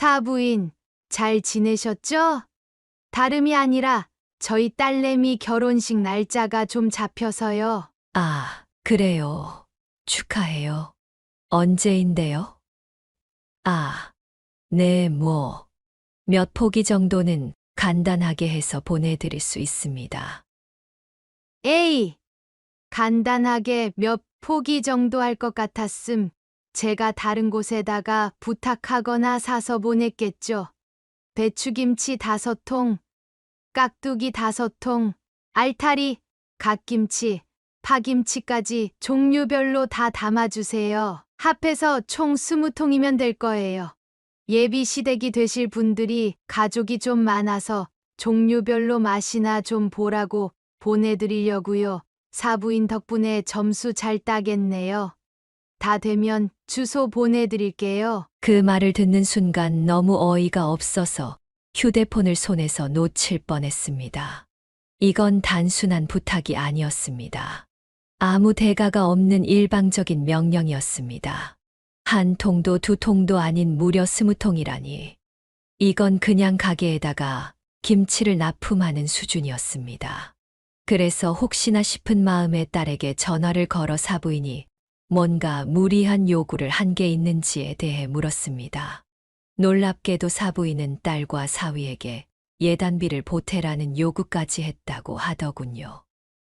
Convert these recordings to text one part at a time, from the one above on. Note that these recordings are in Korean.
사부인, 잘 지내셨죠? 다름이 아니라 저희 딸내미 결혼식 날짜가 좀 잡혀서요. 아, 그래요. 축하해요. 언제인데요? 아, 네, 몇 포기 정도는 간단하게 해서 보내드릴 수 있습니다. 에이, 간단하게 몇 포기 정도 할 것 같았음. 제가 다른 곳에다가 부탁하거나 사서 보냈겠죠. 배추김치 5통, 깍두기 5통, 알타리, 갓김치, 파김치까지 종류별로 다 담아주세요. 합해서 총 20통이면 될 거예요. 예비 시댁이 되실 분들이 가족이 좀 많아서 종류별로 맛이나 좀 보라고 보내드리려고요. 사부인 덕분에 점수 잘 따겠네요. 다 되면 주소 보내드릴게요. 그 말을 듣는 순간 너무 어이가 없어서 휴대폰을 손에서 놓칠 뻔했습니다. 이건 단순한 부탁이 아니었습니다. 아무 대가가 없는 일방적인 명령이었습니다. 한 통도 두 통도 아닌 무려 20통이라니. 이건 그냥 가게에다가 김치를 납품하는 수준이었습니다. 그래서 혹시나 싶은 마음에 딸에게 전화를 걸어 사부인이 뭔가 무리한 요구를 한 게 있는지에 대해 물었습니다. 놀랍게도 사부인은 딸과 사위에게 예단비를 보태라는 요구까지 했다고 하더군요.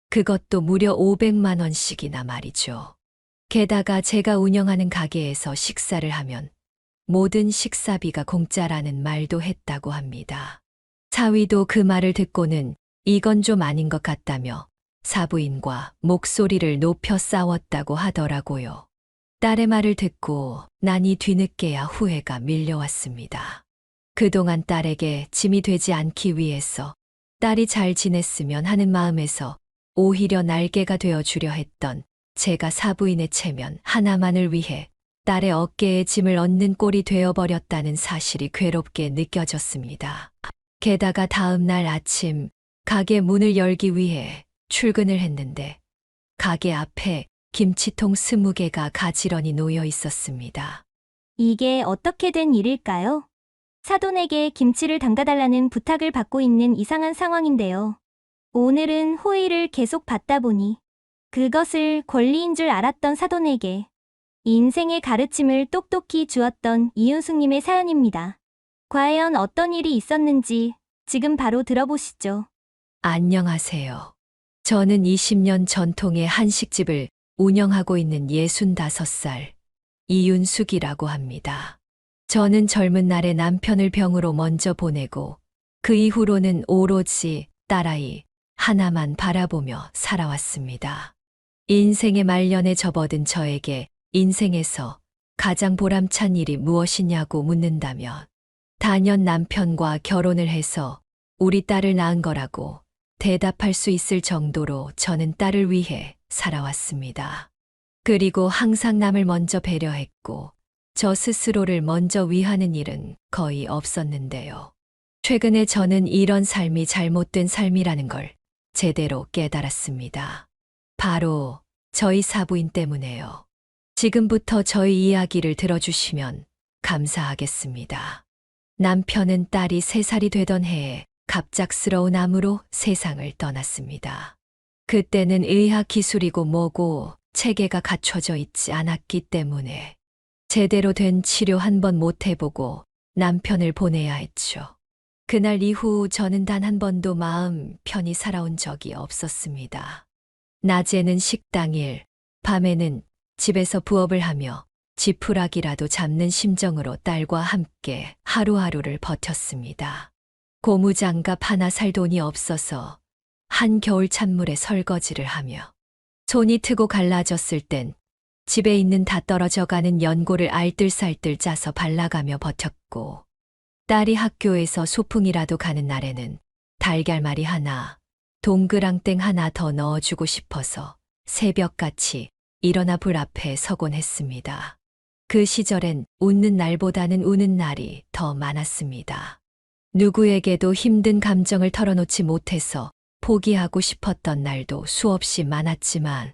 그것도 무려 500만 원씩이나 말이죠. 게다가 제가 운영하는 가게에서 식사를 하면 모든 식사비가 공짜라는 말도 했다고 합니다. 사위도 그 말을 듣고는 이건 좀 아닌 것 같다며 사부인과 목소리를 높여 싸웠다고 하더라고요. 딸의 말을 듣고 나니 뒤늦게야 후회가 밀려왔습니다. 그동안 딸에게 짐이 되지 않기 위해서 딸이 잘 지냈으면 하는 마음에서 오히려 날개가 되어주려 했던 제가 사부인의 체면 하나만을 위해 딸의 어깨에 짐을 얹는 꼴이 되어버렸다는 사실이 괴롭게 느껴졌습니다. 게다가 다음 날 아침 가게 문을 열기 위해 출근을 했는데 가게 앞에 김치통 20개가 가지런히 놓여 있었습니다. 이게 어떻게 된 일일까요? 사돈에게 김치를 담가달라는 부탁을 받고 있는 이상한 상황인데요. 오늘은 호의를 계속 받다 보니 그것을 권리인 줄 알았던 사돈에게 인생의 가르침을 똑똑히 주었던 이윤숙님의 사연입니다. 과연 어떤 일이 있었는지 지금 바로 들어보시죠. 안녕하세요. 저는 20년 전통의 한식집을 운영하고 있는 65살 이윤숙이라고 합니다. 저는 젊은 날에 남편을 병으로 먼저 보내고 그 이후로는 오로지 딸아이 하나만 바라보며 살아왔습니다. 인생의 말년에 접어든 저에게 인생에서 가장 보람찬 일이 무엇이냐고 묻는다면 단연 남편과 결혼을 해서 우리 딸을 낳은 거라고 대답할 수 있을 정도로 저는 딸을 위해 살아왔습니다. 그리고 항상 남을 먼저 배려했고 저 스스로를 먼저 위하는 일은 거의 없었는데요. 최근에 저는 이런 삶이 잘못된 삶이라는 걸 제대로 깨달았습니다. 바로 저희 사부인 때문에요. 지금부터 저희 이야기를 들어주시면 감사하겠습니다. 남편은 딸이 3살이 되던 해에 갑작스러운 암으로 세상을 떠났습니다. 그때는 의학 기술이고 뭐고 체계가 갖춰져 있지 않았기 때문에 제대로 된 치료 한 번 못 해보고 남편을 보내야 했죠. 그날 이후 저는 단 한 번도 마음 편히 살아온 적이 없었습니다. 낮에는 식당 일, 밤에는 집에서 부업을 하며 지푸라기라도 잡는 심정으로 딸과 함께 하루하루를 버텼습니다. 고무장갑 하나 살 돈이 없어서 한겨울 찬물에 설거지를 하며 손이 트고 갈라졌을 땐 집에 있는 다 떨어져가는 연고를 알뜰살뜰 짜서 발라가며 버텼고 딸이 학교에서 소풍이라도 가는 날에는 달걀말이 하나, 동그랑땡 하나 더 넣어주고 싶어서 새벽같이 일어나 불 앞에 서곤 했습니다. 그 시절엔 웃는 날보다는 우는 날이 더 많았습니다. 누구에게도 힘든 감정을 털어놓지 못해서 포기하고 싶었던 날도 수없이 많았지만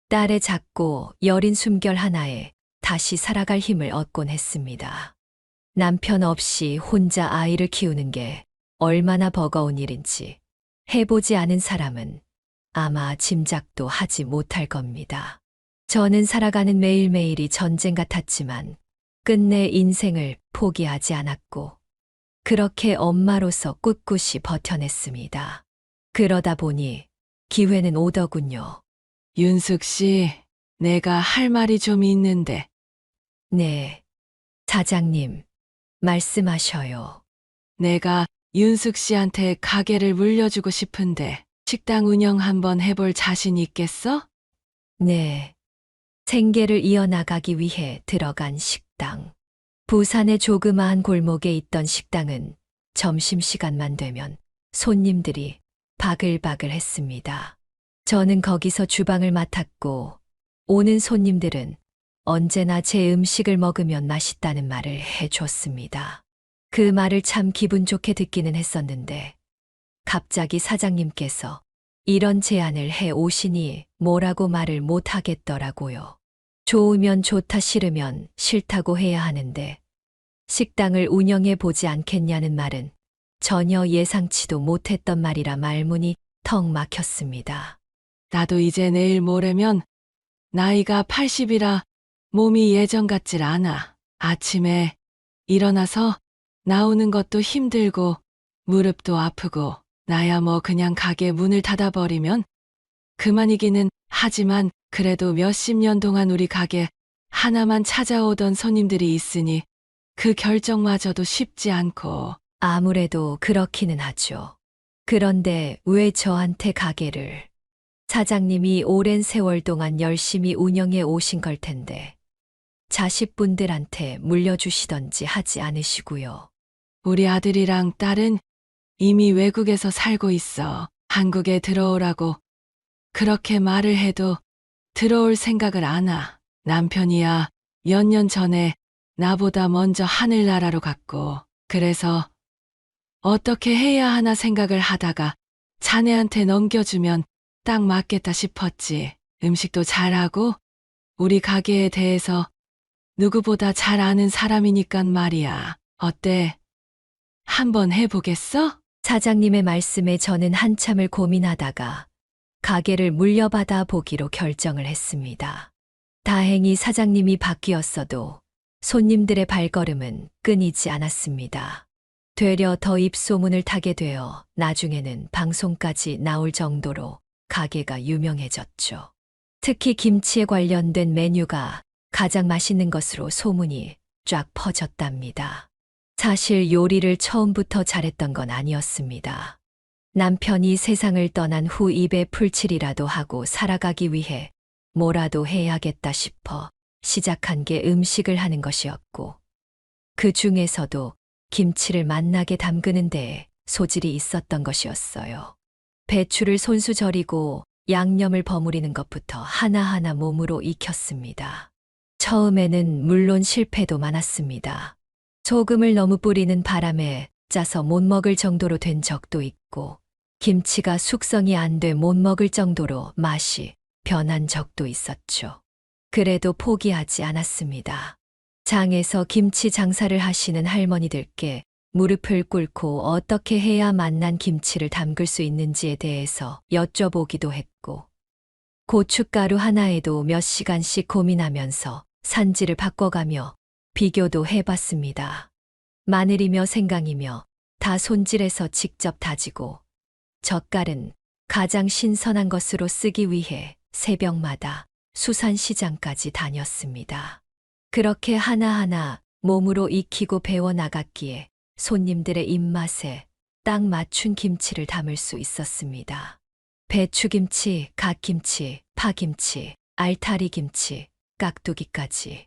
딸의 작고 여린 숨결 하나에 다시 살아갈 힘을 얻곤 했습니다. 남편 없이 혼자 아이를 키우는 게 얼마나 버거운 일인지 해보지 않은 사람은 아마 짐작도 하지 못할 겁니다. 저는 살아가는 매일매일이 전쟁 같았지만 끝내 인생을 포기하지 않았고 그렇게 엄마로서 꿋꿋이 버텨냈습니다. 그러다 보니 기회는 오더군요. 윤숙 씨, 내가 할 말이 좀 있는데, 네, 사장님, 말씀하셔요. 내가 윤숙 씨한테 가게를 물려주고 싶은데, 식당 운영 한번 해볼 자신 있겠어? 네, 생계를 이어나가기 위해 들어간 식당. 부산의 조그마한 골목에 있던 식당은 점심시간만 되면 손님들이 바글바글 했습니다. 저는 거기서 주방을 맡았고 오는 손님들은 언제나 제 음식을 먹으면 맛있다는 말을 해줬습니다. 그 말을 참 기분 좋게 듣기는 했었는데 갑자기 사장님께서 이런 제안을 해 오시니 뭐라고 말을 못 하겠더라고요. 좋으면 좋다 싫으면 싫다고 해야 하는데 식당을 운영해 보지 않겠냐는 말은 전혀 예상치도 못했던 말이라 말문이 턱 막혔습니다. 나도 이제 내일 모레면 나이가 80이라 몸이 예전 같질 않아. 아침에 일어나서 나오는 것도 힘들고 무릎도 아프고 나야 뭐 그냥 가게 문을 닫아버리면 그만이기는 하지만 그래도 몇십 년 동안 우리 가게 하나만 찾아오던 손님들이 있으니 그 결정마저도 쉽지 않고 아무래도 그렇기는 하죠. 그런데 왜 저한테 가게를? 사장님이 오랜 세월 동안 열심히 운영해 오신 걸 텐데 자식분들한테 물려주시던지 하지 않으시고요. 우리 아들이랑 딸은 이미 외국에서 살고 있어. 한국에 들어오라고 그렇게 말을 해도 들어올 생각을 안 하. 남편이야 몇 년 전에 나보다 먼저 하늘나라로 갔고 그래서 어떻게 해야 하나 생각을 하다가 자네한테 넘겨주면 딱 맞겠다 싶었지. 음식도 잘하고 우리 가게에 대해서 누구보다 잘 아는 사람이니깐 말이야. 어때? 한번 해보겠어? 사장님의 말씀에 저는 한참을 고민하다가 가게를 물려받아 보기로 결정을 했습니다. 다행히 사장님이 바뀌었어도 손님들의 발걸음은 끊이지 않았습니다. 되려 더 입소문을 타게 되어 나중에는 방송까지 나올 정도로 가게가 유명해졌죠. 특히 김치에 관련된 메뉴가 가장 맛있는 것으로 소문이 쫙 퍼졌답니다. 사실 요리를 처음부터 잘했던 건 아니었습니다. 남편이 세상을 떠난 후 입에 풀칠이라도 하고 살아가기 위해 뭐라도 해야겠다 싶어 시작한 게 음식을 하는 것이었고 그 중에서도 김치를 맛나게 담그는 데에 소질이 있었던 것이었어요. 배추를 손수 절이고 양념을 버무리는 것부터 하나하나 몸으로 익혔습니다. 처음에는 물론 실패도 많았습니다. 소금을 너무 뿌리는 바람에 짜서 못 먹을 정도로 된 적도 있고 김치가 숙성이 안 돼 못 먹을 정도로 맛이 변한 적도 있었죠. 그래도 포기하지 않았습니다. 장에서 김치 장사를 하시는 할머니들께 무릎을 꿇고 어떻게 해야 맛난 김치를 담글 수 있는지에 대해서 여쭤보기도 했고 고춧가루 하나에도 몇 시간씩 고민하면서 산지를 바꿔가며 비교도 해봤습니다. 마늘이며 생강이며 다 손질해서 직접 다지고 젓갈은 가장 신선한 것으로 쓰기 위해 새벽마다 수산시장까지 다녔습니다. 그렇게 하나하나 몸으로 익히고 배워나갔기에 손님들의 입맛에 딱 맞춘 김치를 담을 수 있었습니다. 배추김치, 갓김치, 파김치, 알타리김치, 깍두기까지.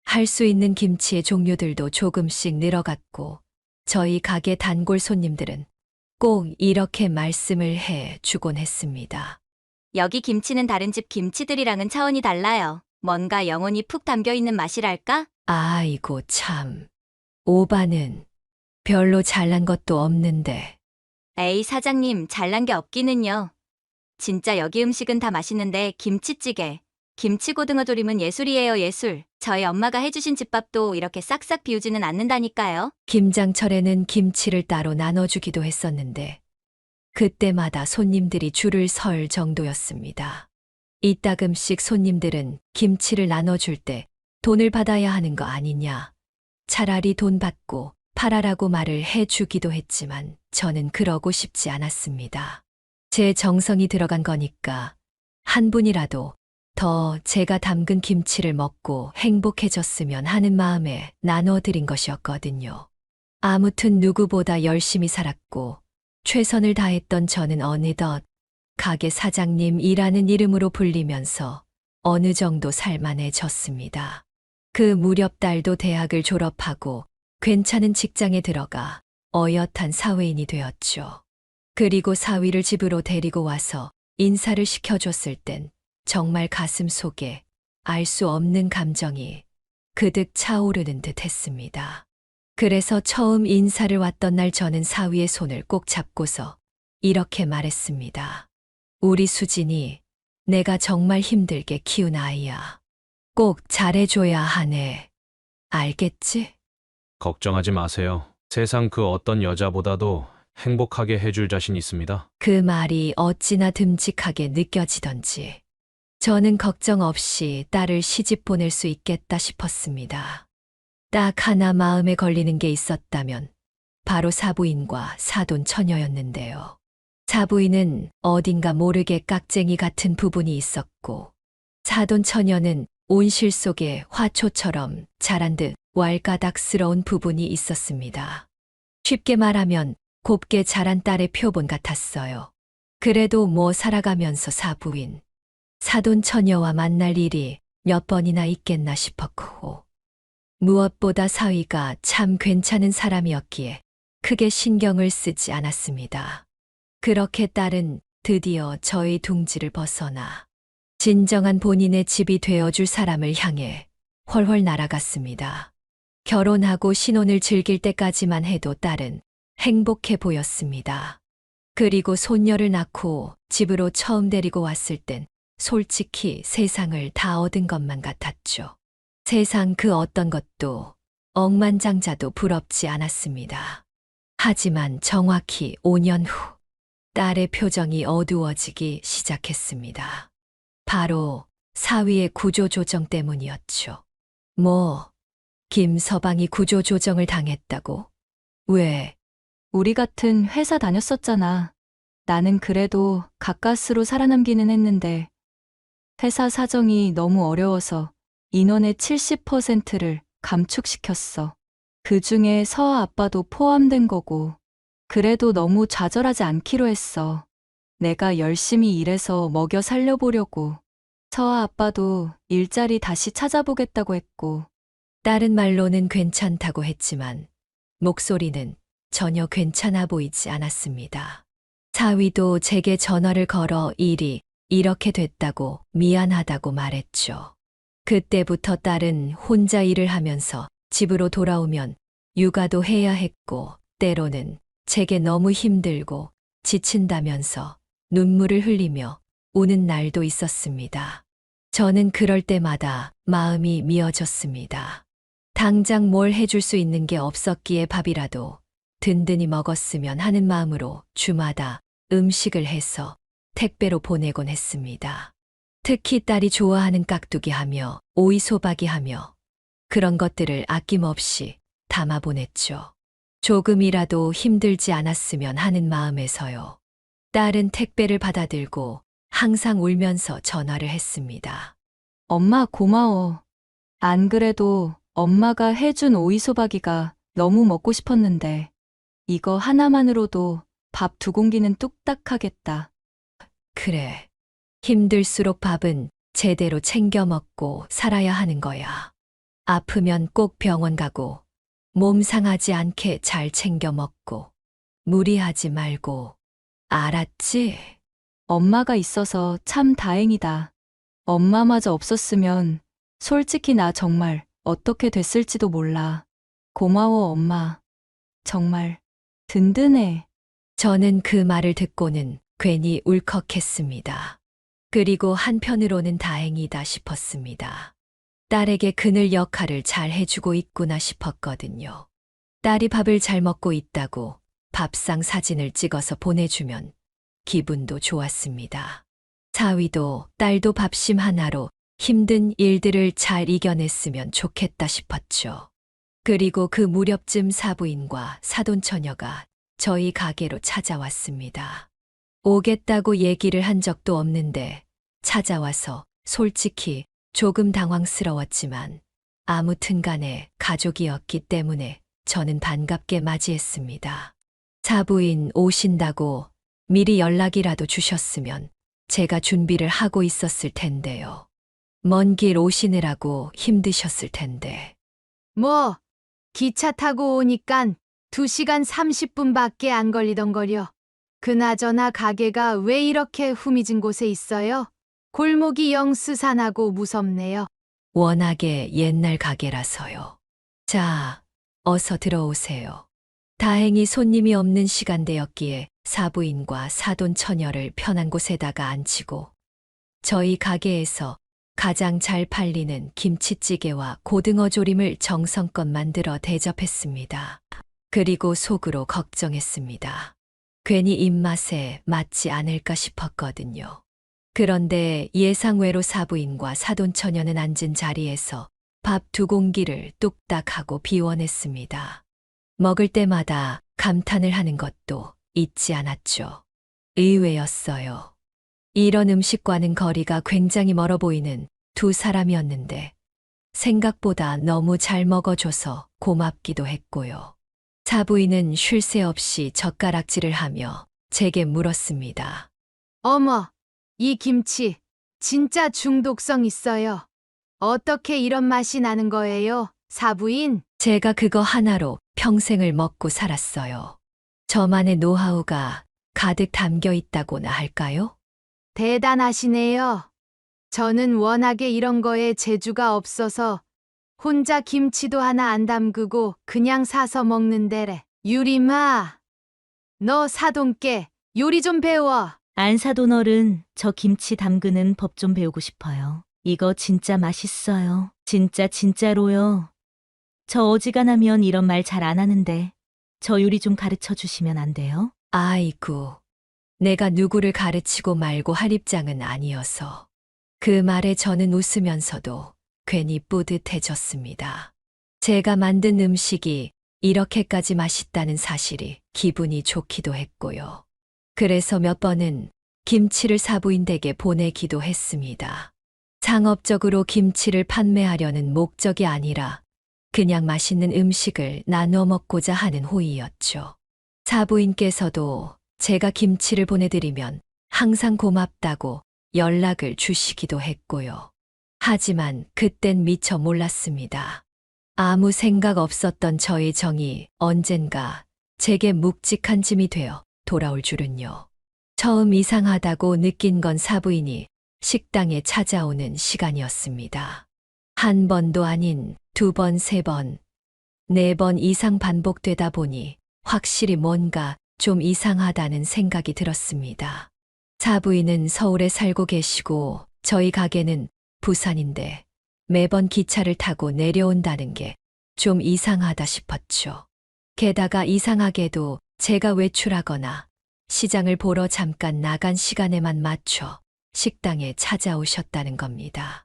할 수 있는 김치의 종류들도 조금씩 늘어갔고 저희 가게 단골 손님들은 꼭 이렇게 말씀을 해 주곤 했습니다. 여기 김치는 다른 집 김치들이랑은 차원이 달라요. 뭔가 영혼이 푹 담겨있는 맛이랄까? 아이고 참. 오바는 별로 잘난 것도 없는데. 에이 사장님 잘난 게 없기는요. 진짜 여기 음식은 다 맛있는데 김치찌개, 김치 고등어 조림은 예술이에요, 예술. 저희 엄마가 해주신 집밥도 이렇게 싹싹 비우지는 않는다니까요. 김장철에는 김치를 따로 나눠주기도 했었는데 그때마다 손님들이 줄을 설 정도였습니다. 이따금씩 손님들은 김치를 나눠줄 때 돈을 받아야 하는 거 아니냐. 차라리 돈 받고 팔아라고 말을 해주기도 했지만 저는 그러고 싶지 않았습니다. 제 정성이 들어간 거니까 한 분이라도 더 제가 담근 김치를 먹고 행복해졌으면 하는 마음에 나눠드린 것이었거든요. 아무튼 누구보다 열심히 살았고 최선을 다했던 저는 어느덧 가게 사장님이라는 이름으로 불리면서 어느 정도 살만해졌습니다. 그 무렵 딸도 대학을 졸업하고 괜찮은 직장에 들어가 어엿한 사회인이 되었죠. 그리고 사위를 집으로 데리고 와서 인사를 시켜줬을 땐 정말 가슴 속에 알 수 없는 감정이 그득 차오르는 듯 했습니다. 그래서 처음 인사를 왔던 날 저는 사위의 손을 꼭 잡고서 이렇게 말했습니다. 우리 수진이 내가 정말 힘들게 키운 아이야. 꼭 잘해줘야 하네. 알겠지? 걱정하지 마세요. 세상 그 어떤 여자보다도 행복하게 해줄 자신 있습니다. 그 말이 어찌나 듬직하게 느껴지던지 저는 걱정 없이 딸을 시집 보낼 수 있겠다 싶었습니다. 딱 하나 마음에 걸리는 게 있었다면 바로 사부인과 사돈 처녀였는데요. 사부인은 어딘가 모르게 깍쟁이 같은 부분이 있었고 사돈 처녀는 온실 속에 화초처럼 자란 듯 왈가닥스러운 부분이 있었습니다. 쉽게 말하면 곱게 자란 딸의 표본 같았어요. 그래도 뭐 살아가면서 사부인, 사돈 처녀와 만날 일이 몇 번이나 있겠나 싶었고 무엇보다 사위가 참 괜찮은 사람이었기에 크게 신경을 쓰지 않았습니다. 그렇게 딸은 드디어 저희 둥지를 벗어나 진정한 본인의 집이 되어줄 사람을 향해 훨훨 날아갔습니다. 결혼하고 신혼을 즐길 때까지만 해도 딸은 행복해 보였습니다. 그리고 손녀를 낳고 집으로 처음 데리고 왔을 땐 솔직히 세상을 다 얻은 것만 같았죠. 세상 그 어떤 것도 억만장자도 부럽지 않았습니다. 하지만 정확히 5년 후 딸의 표정이 어두워지기 시작했습니다. 바로 사위의 구조조정 때문이었죠. 뭐, 김서방이 구조조정을 당했다고? 왜? 우리 같은 회사 다녔었잖아. 나는 그래도 가까스로 살아남기는 했는데 회사 사정이 너무 어려워서 인원의 70%를 감축시켰어. 그 중에 서아 아빠도 포함된 거고. 그래도 너무 좌절하지 않기로 했어. 내가 열심히 일해서 먹여 살려보려고. 서아 아빠도 일자리 다시 찾아보겠다고 했고. 딸은 말로는 괜찮다고 했지만 목소리는 전혀 괜찮아 보이지 않았습니다. 사위도 제게 전화를 걸어 일이 이렇게 됐다고 미안하다고 말했죠. 그때부터 딸은 혼자 일을 하면서 집으로 돌아오면 육아도 해야 했고 때로는 제게 너무 힘들고 지친다면서 눈물을 흘리며 우는 날도 있었습니다. 저는 그럴 때마다 마음이 미어졌습니다. 당장 뭘 해줄 수 있는 게 없었기에 밥이라도 든든히 먹었으면 하는 마음으로 주마다 음식을 해서 택배로 보내곤 했습니다. 특히 딸이 좋아하는 깍두기 하며 오이소박이 하며 그런 것들을 아낌없이 담아 보냈죠. 조금이라도 힘들지 않았으면 하는 마음에서요. 딸은 택배를 받아들고 항상 울면서 전화를 했습니다. 엄마 고마워. 안 그래도 엄마가 해준 오이소박이가 너무 먹고 싶었는데 이거 하나만으로도 밥 2공기는 뚝딱 하겠다. 그래. 힘들수록 밥은 제대로 챙겨 먹고 살아야 하는 거야. 아프면 꼭 병원 가고 몸 상하지 않게 잘 챙겨 먹고 무리하지 말고 알았지? 엄마가 있어서 참 다행이다. 엄마마저 없었으면 솔직히 나 정말 어떻게 됐을지도 몰라. 고마워, 엄마. 정말 든든해. 저는 그 말을 듣고는 괜히 울컥했습니다. 그리고 한편으로는 다행이다 싶었습니다. 딸에게 그늘 역할을 잘 해주고 있구나 싶었거든요. 딸이 밥을 잘 먹고 있다고 밥상 사진을 찍어서 보내주면 기분도 좋았습니다. 사위도 딸도 밥심 하나로 힘든 일들을 잘 이겨냈으면 좋겠다 싶었죠. 그리고 그 무렵쯤 사부인과 사돈처녀가 저희 가게로 찾아왔습니다. 오겠다고 얘기를 한 적도 없는데 찾아와서 솔직히 조금 당황스러웠지만 아무튼 간에 가족이었기 때문에 저는 반갑게 맞이했습니다. 사부인 오신다고 미리 연락이라도 주셨으면 제가 준비를 하고 있었을 텐데요. 먼 길 오시느라고 힘드셨을 텐데. 뭐, 기차 타고 오니깐 2시간 30분밖에 안 걸리던 거려. 그나저나 가게가 왜 이렇게 후미진 곳에 있어요? 골목이 영 스산하고 무섭네요. 워낙에 옛날 가게라서요. 자, 어서 들어오세요. 다행히 손님이 없는 시간대였기에 사부인과 사돈 처녀를 편한 곳에다가 앉히고 저희 가게에서 가장 잘 팔리는 김치찌개와 고등어 조림을 정성껏 만들어 대접했습니다. 그리고 속으로 걱정했습니다. 괜히 입맛에 맞지 않을까 싶었거든요. 그런데 예상외로 사부인과 사돈처녀는 앉은 자리에서 밥 2공기를 뚝딱 하고 비워냈습니다. 먹을 때마다 감탄을 하는 것도 잊지 않았죠. 의외였어요. 이런 음식과는 거리가 굉장히 멀어 보이는 두 사람이었는데 생각보다 너무 잘 먹어줘서 고맙기도 했고요. 사부인은 쉴 새 없이 젓가락질을 하며 제게 물었습니다. 어머, 이 김치 진짜 중독성 있어요. 어떻게 이런 맛이 나는 거예요, 사부인? 제가 그거 하나로 평생을 먹고 살았어요. 저만의 노하우가 가득 담겨 있다고나 할까요? 대단하시네요. 저는 워낙에 이런 거에 재주가 없어서 혼자 김치도 하나 안 담그고 그냥 사서 먹는데래. 유리마, 너 사돈께 요리 좀 배워. 안사돈 어른, 저 김치 담그는 법 좀 배우고 싶어요. 이거 진짜 맛있어요. 진짜로요. 저 어지간하면 이런 말 잘 안 하는데 저 요리 좀 가르쳐 주시면 안 돼요? 아이고, 내가 누구를 가르치고 말고 할 입장은 아니어서. 그 말에 저는 웃으면서도 괜히 뿌듯해졌습니다. 제가 만든 음식이 이렇게까지 맛있다는 사실이 기분이 좋기도 했고요. 그래서 몇 번은 김치를 사부인 댁에 보내기도 했습니다. 상업적으로 김치를 판매하려는 목적이 아니라 그냥 맛있는 음식을 나눠 먹고자 하는 호의였죠. 사부인께서도 제가 김치를 보내드리면 항상 고맙다고 연락을 주시기도 했고요. 하지만 그땐 미처 몰랐습니다. 아무 생각 없었던 저의 정이 언젠가 제게 묵직한 짐이 되어 돌아올 줄은요. 처음 이상하다고 느낀 건 사부인이 식당에 찾아오는 시간이었습니다. 한 번도 아닌 2번, 3번, 4번 이상 반복되다 보니 확실히 뭔가 좀 이상하다는 생각이 들었습니다. 사부인은 서울에 살고 계시고 저희 가게는 부산인데 매번 기차를 타고 내려온다는 게 좀 이상하다 싶었죠. 게다가 이상하게도 제가 외출하거나 시장을 보러 잠깐 나간 시간에만 맞춰 식당에 찾아오셨다는 겁니다.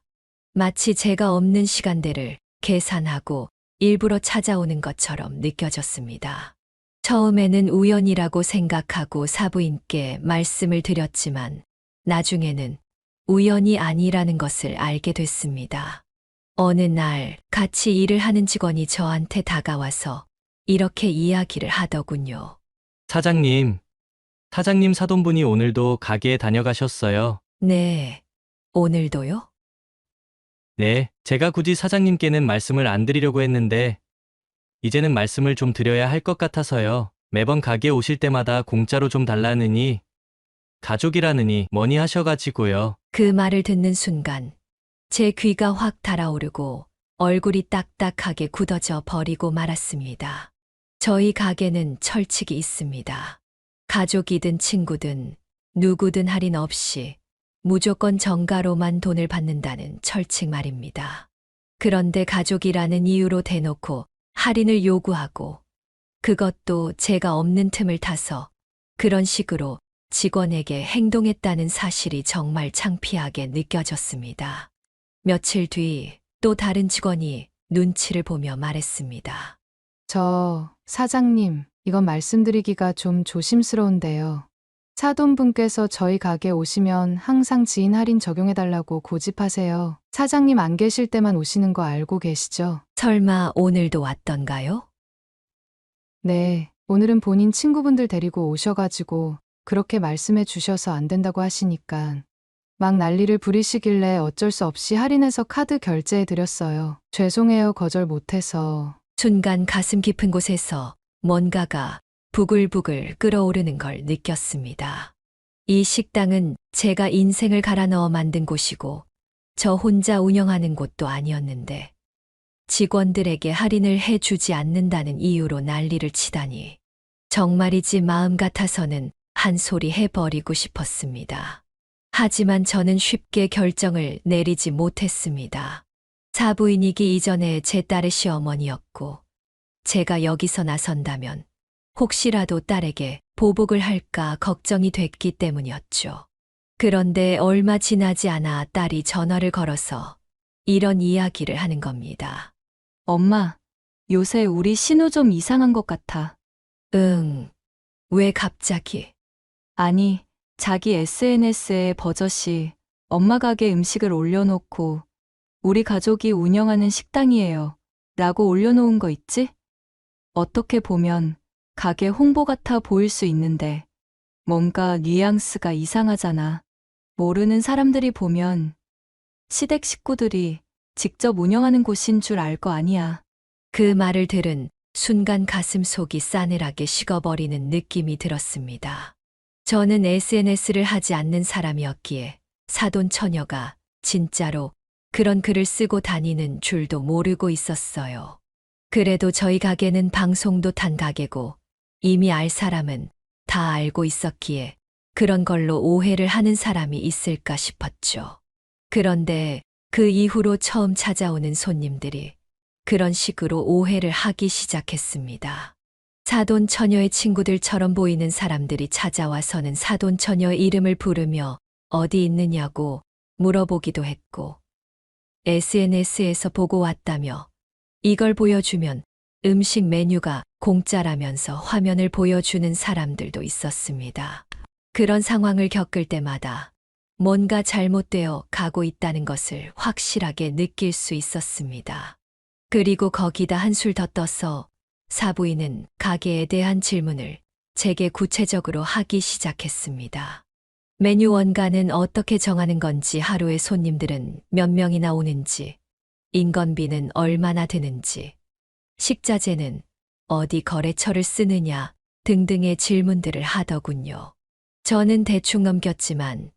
마치 제가 없는 시간대를 계산하고 일부러 찾아오는 것처럼 느껴졌습니다. 처음에는 우연이라고 생각하고 사부인께 말씀을 드렸지만 나중에는 우연이 아니라는 것을 알게 됐습니다. 어느 날 같이 일을 하는 직원이 저한테 다가와서 이렇게 이야기를 하더군요. 사장님 사돈분이 오늘도 가게에 다녀가셨어요. 네, 오늘도요? 네, 제가 굳이 사장님께는 말씀을 안 드리려고 했는데 이제는 말씀을 좀 드려야 할 것 같아서요. 매번 가게에 오실 때마다 공짜로 좀 달라느니 가족이라느니 뭐니 하셔가지고요. 그 말을 듣는 순간 제 귀가 확 달아오르고 얼굴이 딱딱하게 굳어져 버리고 말았습니다. 저희 가게는 철칙이 있습니다. 가족이든 친구든 누구든 할인 없이 무조건 정가로만 돈을 받는다는 철칙 말입니다. 그런데 가족이라는 이유로 대놓고 할인을 요구하고 그것도 제가 없는 틈을 타서 그런 식으로 직원에게 행동했다는 사실이 정말 창피하게 느껴졌습니다. 며칠 뒤 또 다른 직원이 눈치를 보며 말했습니다. 사장님, 이건 말씀드리기가 좀 조심스러운데요. 사돈분께서 저희 가게 오시면 항상 지인 할인 적용해달라고 고집하세요. 사장님 안 계실 때만 오시는 거 알고 계시죠? 설마 오늘도 왔던가요? 네, 오늘은 본인 친구분들 데리고 오셔가지고 그렇게 말씀해 주셔서 안 된다고 하시니까 막 난리를 부리시길래 어쩔 수 없이 할인해서 카드 결제해 드렸어요. 죄송해요, 거절 못해서. 순간 가슴 깊은 곳에서 뭔가가 부글부글 끓어오르는 걸 느꼈습니다. 이 식당은 제가 인생을 갈아 넣어 만든 곳이고 저 혼자 운영하는 곳도 아니었는데 직원들에게 할인을 해주지 않는다는 이유로 난리를 치다니 정말이지 마음 같아서는 한 소리 해버리고 싶었습니다. 하지만 저는 쉽게 결정을 내리지 못했습니다. 사부인이기 이전에 제 딸의 시어머니였고 제가 여기서 나선다면 혹시라도 딸에게 보복을 할까 걱정이 됐기 때문이었죠. 그런데 얼마 지나지 않아 딸이 전화를 걸어서 이런 이야기를 하는 겁니다. 엄마, 요새 우리 신우 좀 이상한 것 같아. 응, 왜 갑자기? 아니, 자기 SNS에 버젓이 엄마 가게 음식을 올려놓고 우리 가족이 운영하는 식당이에요. 라고 올려놓은 거 있지? 어떻게 보면 가게 홍보 같아 보일 수 있는데 뭔가 뉘앙스가 이상하잖아. 모르는 사람들이 보면 시댁 식구들이 직접 운영하는 곳인 줄 알 거 아니야. 그 말을 들은 순간 가슴 속이 싸늘하게 식어버리는 느낌이 들었습니다. 저는 SNS를 하지 않는 사람이었기에 사돈 처녀가 진짜로 그런 글을 쓰고 다니는 줄도 모르고 있었어요. 그래도 저희 가게는 방송도 탄 가게고 이미 알 사람은 다 알고 있었기에 그런 걸로 오해를 하는 사람이 있을까 싶었죠. 그런데 그 이후로 처음 찾아오는 손님들이 그런 식으로 오해를 하기 시작했습니다. 사돈 처녀의 친구들처럼 보이는 사람들이 찾아와서는 사돈 처녀의 이름을 부르며 어디 있느냐고 물어보기도 했고 SNS에서 보고 왔다며 이걸 보여주면 음식 메뉴가 공짜라면서 화면을 보여주는 사람들도 있었습니다. 그런 상황을 겪을 때마다 뭔가 잘못되어 가고 있다는 것을 확실하게 느낄 수 있었습니다. 그리고 거기다 한술 더 떠서 사부인은 가게에 대한 질문을 제게 구체적으로 하기 시작했습니다. 메뉴 원가는 어떻게 정하는 건지, 하루에 손님들은 몇 명이나 오는지, 인건비는 얼마나 드는지, 식자재는 어디 거래처를 쓰느냐 등등의 질문들을 하더군요. 저는 대충 넘겼지만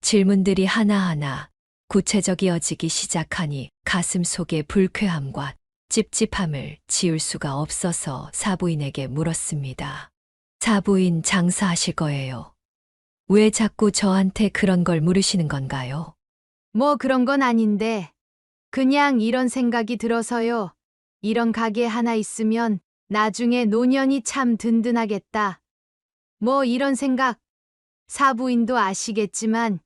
질문들이 하나하나 구체적이어지기 시작하니 가슴 속의 불쾌함과 찝찝함을 지울 수가 없어서 사부인에게 물었습니다. 사부인, 장사하실 거예요? 왜 자꾸 저한테 그런 걸 물으시는 건가요? 뭐 그런 건 아닌데 그냥 이런 생각이 들어서요. 이런 가게 하나 있으면 나중에 노년이 참 든든하겠다. 뭐 이런 생각. 사부인도 아시겠지만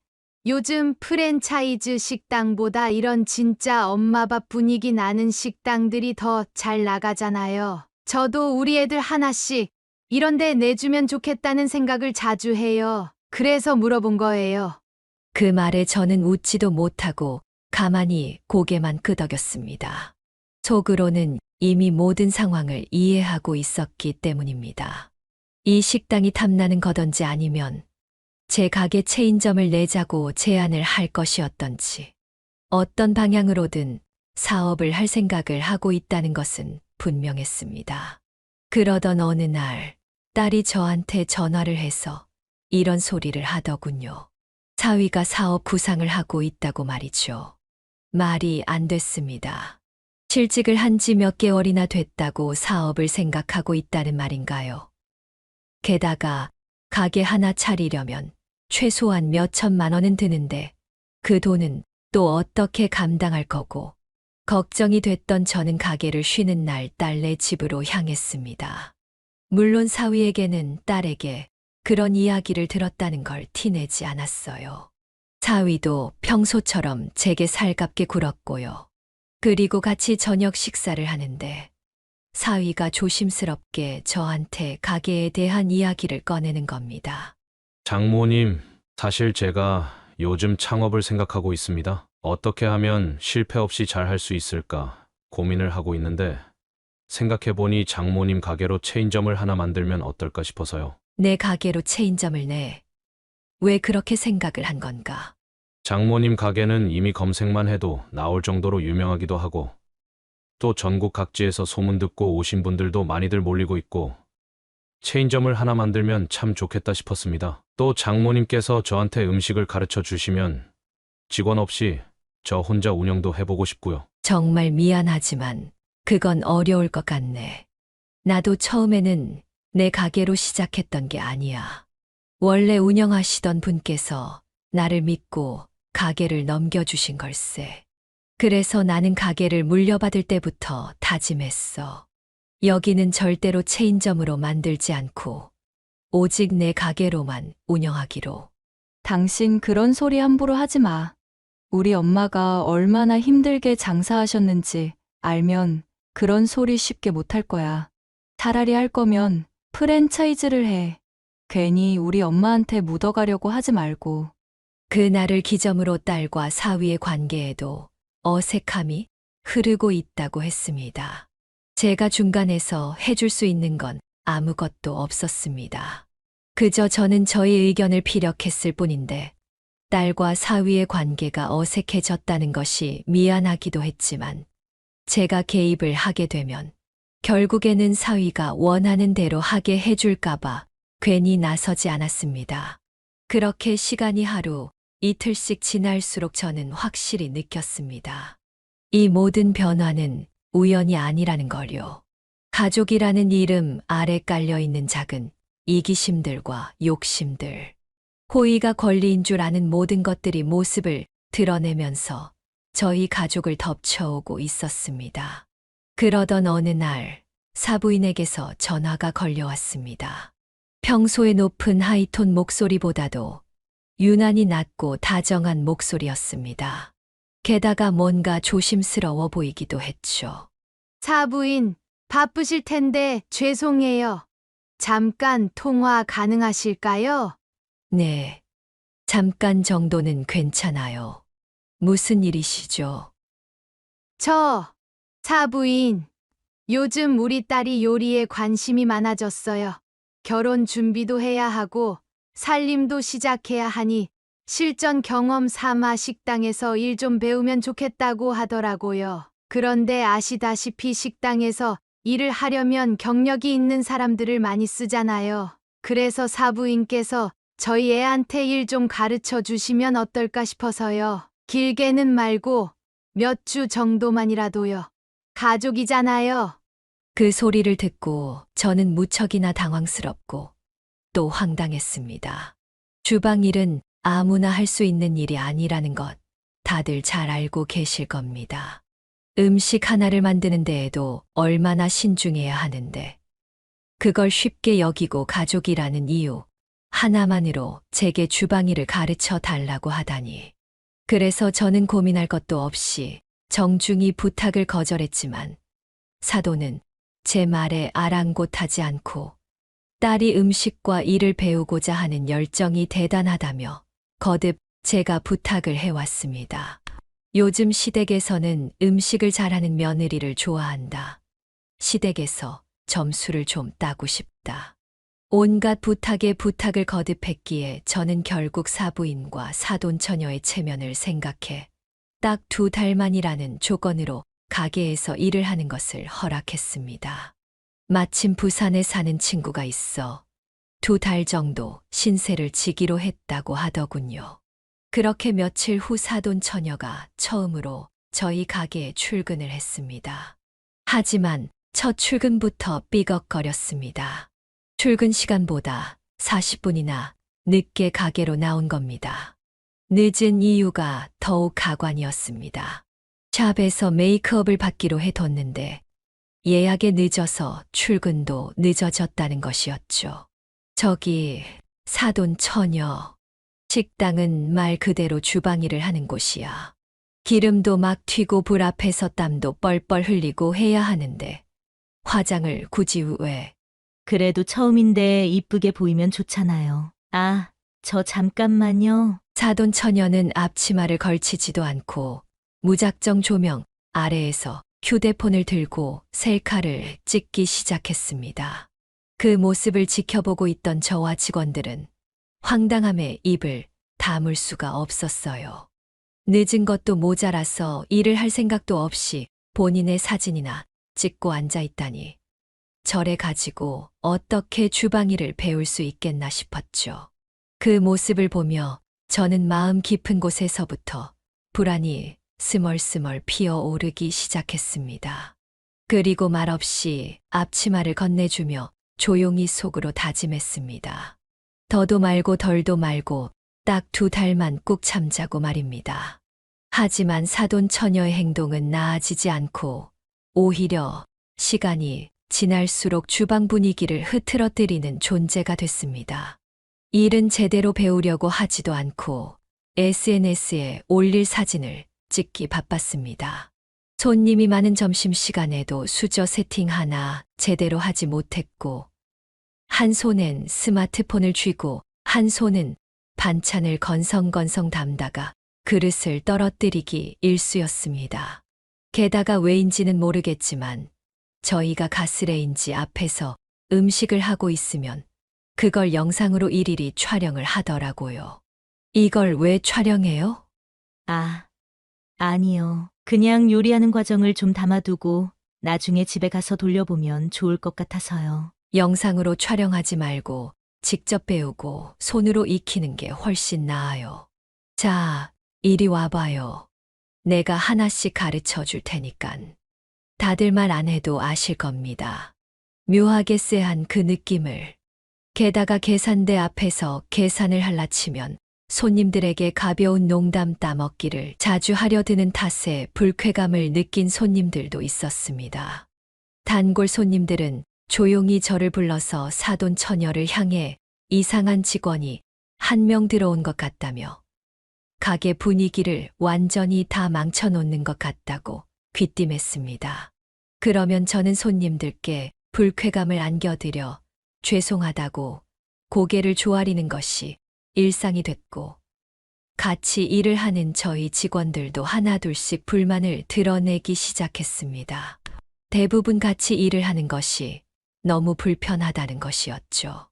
요즘 프랜차이즈 식당보다 이런 진짜 엄마밥 분위기 나는 식당들이 더 잘 나가잖아요. 저도 우리 애들 하나씩 이런 데 내주면 좋겠다는 생각을 자주 해요. 그래서 물어본 거예요. 그 말에 저는 웃지도 못하고 가만히 고개만 끄덕였습니다. 속으로는 이미 모든 상황을 이해하고 있었기 때문입니다. 이 식당이 탐나는 거던지 아니면 제 가게 체인점을 내자고 제안을 할 것이었던지 어떤 방향으로든 사업을 할 생각을 하고 있다는 것은 분명했습니다. 그러던 어느 날 딸이 저한테 전화를 해서 이런 소리를 하더군요. 사위가 사업 구상을 하고 있다고 말이죠. 말이 안 됐습니다. 실직을 한 지 몇 개월이나 됐다고 사업을 생각하고 있다는 말인가요? 게다가 가게 하나 차리려면 최소한 몇 천만 원은 드는데 그 돈은 또 어떻게 감당할 거고. 걱정이 됐던 저는 가게를 쉬는 날 딸네 집으로 향했습니다. 물론 사위에게는 딸에게 그런 이야기를 들었다는 걸 티내지 않았어요. 사위도 평소처럼 제게 살갑게 굴었고요. 그리고 같이 저녁 식사를 하는데 사위가 조심스럽게 저한테 가게에 대한 이야기를 꺼내는 겁니다. 장모님, 사실 제가 요즘 창업을 생각하고 있습니다. 어떻게 하면 실패 없이 잘 할 수 있을까 고민을 하고 있는데 생각해보니 장모님 가게로 체인점을 하나 만들면 어떨까 싶어서요. 내 가게로 체인점을 내. 왜 그렇게 생각을 한 건가? 장모님 가게는 이미 검색만 해도 나올 정도로 유명하기도 하고 또 전국 각지에서 소문 듣고 오신 분들도 많이들 몰리고 있고 체인점을 하나 만들면 참 좋겠다 싶었습니다. 또 장모님께서 저한테 음식을 가르쳐 주시면 직원 없이 저 혼자 운영도 해보고 싶고요. 정말 미안하지만 그건 어려울 것 같네. 나도 처음에는 내 가게로 시작했던 게 아니야. 원래 운영하시던 분께서 나를 믿고 가게를 넘겨주신 걸세. 그래서 나는 가게를 물려받을 때부터 다짐했어. 여기는 절대로 체인점으로 만들지 않고 오직 내 가게로만 운영하기로. 당신 그런 소리 함부로 하지 마. 우리 엄마가 얼마나 힘들게 장사하셨는지 알면 그런 소리 쉽게 못할 거야. 차라리 할 거면 프랜차이즈를 해. 괜히 우리 엄마한테 묻어가려고 하지 말고. 그날을 기점으로 딸과 사위의 관계에도 어색함이 흐르고 있다고 했습니다. 제가 중간에서 해줄 수 있는 건 아무것도 없었습니다. 그저 저는 저의 의견을 피력했을 뿐인데 딸과 사위의 관계가 어색해졌다는 것이 미안하기도 했지만 제가 개입을 하게 되면 결국에는 사위가 원하는 대로 하게 해줄까봐 괜히 나서지 않았습니다. 그렇게 시간이 하루, 이틀씩 지날수록 저는 확실히 느꼈습니다. 이 모든 변화는 우연이 아니라는 걸요. 가족이라는 이름 아래 깔려있는 작은 이기심들과 욕심들, 호의가 권리인 줄 아는 모든 것들이 모습을 드러내면서 저희 가족을 덮쳐오고 있었습니다. 그러던 어느 날 사부인에게서 전화가 걸려왔습니다. 평소에 높은 하이톤 목소리보다도 유난히 낮고 다정한 목소리였습니다. 게다가 뭔가 조심스러워 보이기도 했죠. 사부인, 바쁘실 텐데 죄송해요. 잠깐 통화 가능하실까요? 네, 잠깐 정도는 괜찮아요. 무슨 일이시죠? 사부인. 요즘 우리 딸이 요리에 관심이 많아졌어요. 결혼 준비도 해야 하고 살림도 시작해야 하니 실전 경험 삼아 식당에서 일 좀 배우면 좋겠다고 하더라고요. 그런데 아시다시피 식당에서 일을 하려면 경력이 있는 사람들을 많이 쓰잖아요. 그래서 사부인께서 저희 애한테 일 좀 가르쳐 주시면 어떨까 싶어서요. 길게는 말고 몇 주 정도만이라도요. 가족이잖아요. 그 소리를 듣고 저는 무척이나 당황스럽고 또 황당했습니다. 주방 일은 아무나 할 수 있는 일이 아니라는 것 다들 잘 알고 계실 겁니다. 음식 하나를 만드는 데에도 얼마나 신중해야 하는데 그걸 쉽게 여기고 가족이라는 이유 하나만으로 제게 주방 일을 가르쳐 달라고 하다니. 그래서 저는 고민할 것도 없이 정중히 부탁을 거절했지만 사도는 제 말에 아랑곳하지 않고 딸이 음식과 일을 배우고자 하는 열정이 대단하다며 거듭 제가 부탁을 해왔습니다. 요즘 시댁에서는 음식을 잘하는 며느리를 좋아한다. 시댁에서 점수를 좀 따고 싶다. 온갖 부탁에 부탁을 거듭했기에 저는 결국 사부인과 사돈처녀의 체면을 생각해 딱 2달만이라는 조건으로 가게에서 일을 하는 것을 허락했습니다. 마침 부산에 사는 친구가 있어 2달 정도 신세를 지기로 했다고 하더군요. 그렇게 며칠 후 사돈 처녀가 처음으로 저희 가게에 출근을 했습니다. 하지만 첫 출근부터 삐걱거렸습니다. 출근 시간보다 40분이나 늦게 가게로 나온 겁니다. 늦은 이유가 더욱 가관이었습니다. 샵에서 메이크업을 받기로 해뒀는데 예약에 늦어서 출근도 늦어졌다는 것이었죠. 저기 사돈 처녀. 식당은 말 그대로 주방 일을 하는 곳이야. 기름도 막 튀고 불 앞에서 땀도 뻘뻘 흘리고 해야 하는데 화장을 굳이 왜? 그래도 처음인데 이쁘게 보이면 좋잖아요. 아, 저 잠깐만요. 사돈 처녀는 앞치마를 걸치지도 않고 무작정 조명 아래에서 휴대폰을 들고 셀카를 찍기 시작했습니다. 그 모습을 지켜보고 있던 저와 직원들은 황당함에 입을 다물 수가 없었어요. 늦은 것도 모자라서 일을 할 생각도 없이 본인의 사진이나 찍고 앉아 있다니 저래 가지고 어떻게 주방 일을 배울 수 있겠나 싶었죠. 그 모습을 보며 저는 마음 깊은 곳에서부터 불안이 스멀스멀 피어오르기 시작했습니다. 그리고 말없이 앞치마를 건네주며 조용히 속으로 다짐했습니다. 더도 말고 덜도 말고 딱 2달만 꾹 참자고 말입니다. 하지만 사돈 처녀의 행동은 나아지지 않고 오히려 시간이 지날수록 주방 분위기를 흐트러뜨리는 존재가 됐습니다. 일은 제대로 배우려고 하지도 않고 SNS에 올릴 사진을 찍기 바빴습니다. 손님이 많은 점심시간에도 수저 세팅 하나 제대로 하지 못했고 한 손엔 스마트폰을 쥐고 한 손은 반찬을 건성건성 담다가 그릇을 떨어뜨리기 일쑤였습니다. 게다가 왜인지는 모르겠지만 저희가 가스레인지 앞에서 음식을 하고 있으면 그걸 영상으로 일일이 촬영을 하더라고요. 이걸 왜 촬영해요? 아, 아니요. 그냥 요리하는 과정을 좀 담아두고 나중에 집에 가서 돌려보면 좋을 것 같아서요. 영상으로 촬영하지 말고 직접 배우고 손으로 익히는 게 훨씬 나아요. 자, 이리 와봐요. 내가 하나씩 가르쳐 줄 테니깐. 다들 말 안 해도 아실 겁니다. 묘하게 쎄한 그 느낌을. 게다가 계산대 앞에서 계산을 할라치면 손님들에게 가벼운 농담 따먹기를 자주 하려 드는 탓에 불쾌감을 느낀 손님들도 있었습니다. 단골 손님들은 조용히 저를 불러서 사돈 처녀를 향해 이상한 직원이 한 명 들어온 것 같다며 가게 분위기를 완전히 다 망쳐놓는 것 같다고 귀띔했습니다. 그러면 저는 손님들께 불쾌감을 안겨드려 죄송하다고 고개를 조아리는 것이 일상이 됐고 같이 일을 하는 저희 직원들도 하나둘씩 불만을 드러내기 시작했습니다. 대부분 같이 일을 하는 것이 너무 불편하다는 것이었죠.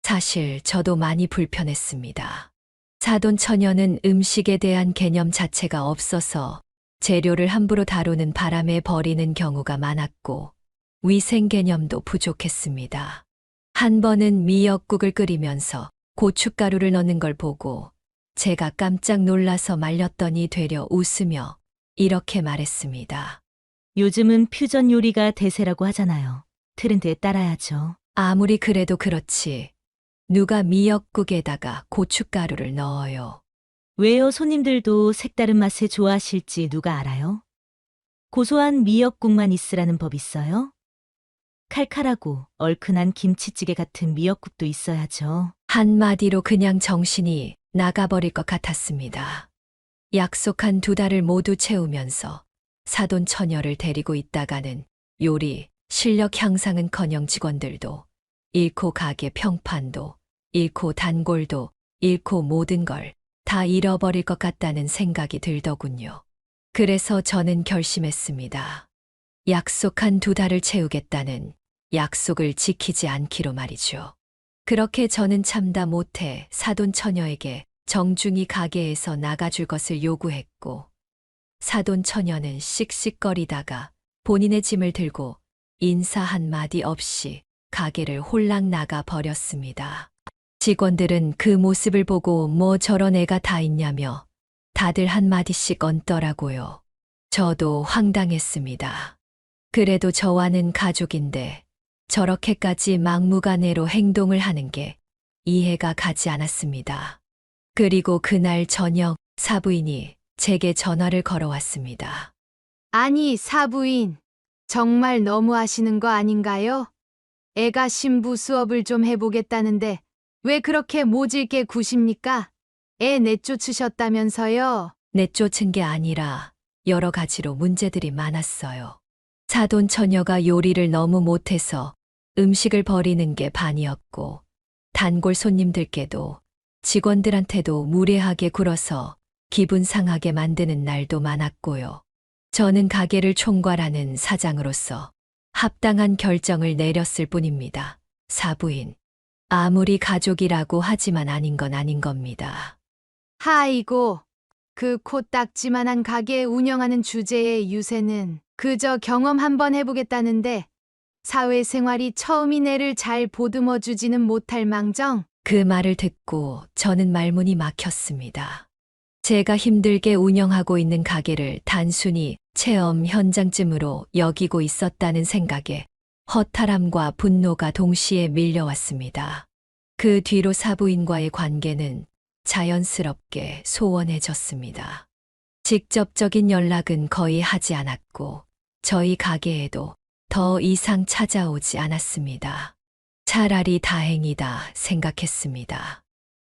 사실 저도 많이 불편했습니다. 사돈 처녀는 음식에 대한 개념 자체가 없어서 재료를 함부로 다루는 바람에 버리는 경우가 많았고 위생 개념도 부족했습니다. 한 번은 미역국을 끓이면서 고춧가루를 넣는 걸 보고 제가 깜짝 놀라서 말렸더니 되려 웃으며 이렇게 말했습니다. 요즘은 퓨전 요리가 대세라고 하잖아요. 트렌드에 따라야죠. 아무리 그래도 그렇지. 누가 미역국에다가 고춧가루를 넣어요. 왜요? 손님들도 색다른 맛을 좋아하실지 누가 알아요? 고소한 미역국만 있으라는 법 있어요? 칼칼하고 얼큰한 김치찌개 같은 미역국도 있어야죠. 한마디로 그냥 정신이 나가버릴 것 같았습니다. 약속한 2달을 모두 채우면서 사돈 처녀를 데리고 있다가는 요리, 실력 향상은커녕 직원들도 잃고 가게 평판도 잃고 단골도 잃고 모든 걸 다 잃어버릴 것 같다는 생각이 들더군요. 그래서 저는 결심했습니다. 약속한 2달을 채우겠다는 약속을 지키지 않기로 말이죠. 그렇게 저는 참다 못해 사돈 처녀에게 정중히 가게에서 나가줄 것을 요구했고 사돈 처녀는 씩씩거리다가 본인의 짐을 들고 인사 한마디 없이 가게를 홀랑 나가 버렸습니다. 직원들은 그 모습을 보고 뭐 저런 애가 다 있냐며 다들 한마디씩 얹더라고요. 저도 황당했습니다. 그래도 저와는 가족인데 저렇게까지 막무가내로 행동을 하는 게 이해가 가지 않았습니다. 그리고 그날 저녁 사부인이 제게 전화를 걸어왔습니다. 아니, 사부인. 정말 너무하시는 거 아닌가요? 애가 신부 수업을 좀 해보겠다는데 왜 그렇게 모질게 구십니까? 애 내쫓으셨다면서요? 내쫓은 게 아니라 여러 가지로 문제들이 많았어요. 사돈 처녀가 요리를 너무 못해서 음식을 버리는 게 반이었고, 단골 손님들께도 직원들한테도 무례하게 굴어서 기분 상하게 만드는 날도 많았고요. 저는 가게를 총괄하는 사장으로서 합당한 결정을 내렸을 뿐입니다. 사부인. 아무리 가족이라고 하지만 아닌 건 아닌 겁니다. 하이고, 그 코딱지만한 가게 운영하는 주제의 유세는 그저 경험 한번 해보겠다는데 사회생활이 처음인 애를 잘 보듬어 주지는 못할 망정. 그 말을 듣고 저는 말문이 막혔습니다. 제가 힘들게 운영하고 있는 가게를 단순히 체험 현장쯤으로 여기고 있었다는 생각에 허탈함과 분노가 동시에 밀려왔습니다. 그 뒤로 사부인과의 관계는 자연스럽게 소원해졌습니다. 직접적인 연락은 거의 하지 않았고 저희 가게에도 더 이상 찾아오지 않았습니다. 차라리 다행이다 생각했습니다.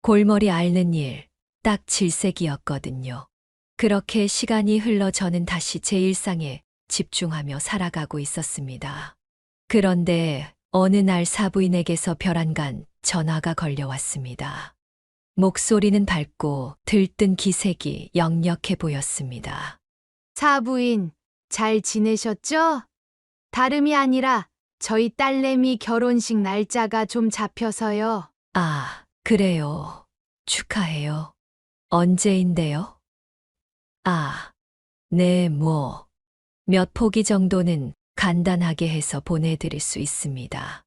골머리 앓는 일 딱 질색이었거든요. 그렇게 시간이 흘러 저는 다시 제 일상에 집중하며 살아가고 있었습니다. 그런데 어느 날 사부인에게서 별안간 전화가 걸려왔습니다. 목소리는 밝고 들뜬 기색이 역력해 보였습니다. 사부인, 잘 지내셨죠? 다름이 아니라 저희 딸내미 결혼식 날짜가 좀 잡혀서요. 아, 그래요. 축하해요. 언제인데요? 아, 네, 몇 포기 정도는 간단하게 해서 보내드릴 수 있습니다.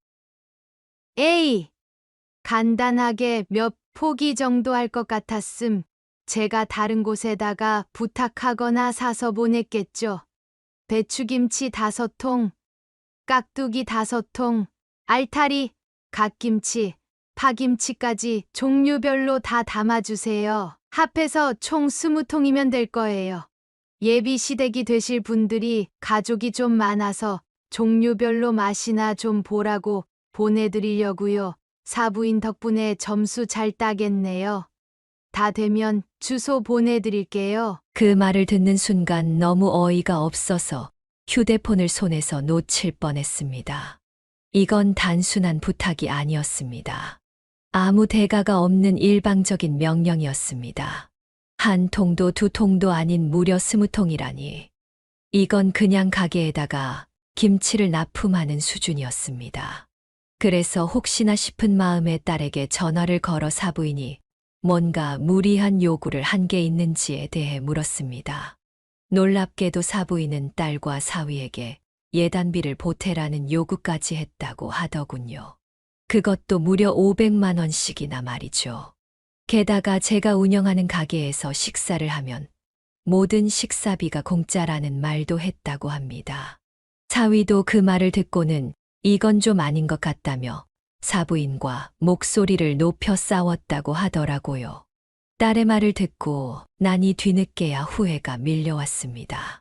에이, 간단하게 몇 포기 정도 할 것 같았음. 제가 다른 곳에다가 부탁하거나 사서 보냈겠죠. 배추김치 5통, 깍두기 5통, 알타리, 갓김치, 파김치까지 종류별로 다 담아주세요. 합해서 총 20통이면 될 거예요. 예비 시댁이 되실 분들이 가족이 좀 많아서 종류별로 맛이나 좀 보라고 보내드리려고요. 사부인 덕분에 점수 잘 따겠네요. 다 되면 주소 보내드릴게요. 그 말을 듣는 순간 너무 어이가 없어서 휴대폰을 손에서 놓칠 뻔했습니다. 이건 단순한 부탁이 아니었습니다. 아무 대가가 없는 일방적인 명령이었습니다. 1통도 2통도 아닌 무려 20통이라니. 이건 그냥 가게에다가 김치를 납품하는 수준이었습니다. 그래서 혹시나 싶은 마음에 딸에게 전화를 걸어 사부인이 뭔가 무리한 요구를 한 게 있는지에 대해 물었습니다. 놀랍게도 사부인은 딸과 사위에게 예단비를 보태라는 요구까지 했다고 하더군요. 그것도 무려 500만 원씩이나 말이죠. 게다가 제가 운영하는 가게에서 식사를 하면 모든 식사비가 공짜라는 말도 했다고 합니다. 사위도 그 말을 듣고는 이건 좀 아닌 것 같다며 사부인과 목소리를 높여 싸웠다고 하더라고요. 딸의 말을 듣고 나니 뒤늦게야 후회가 밀려왔습니다.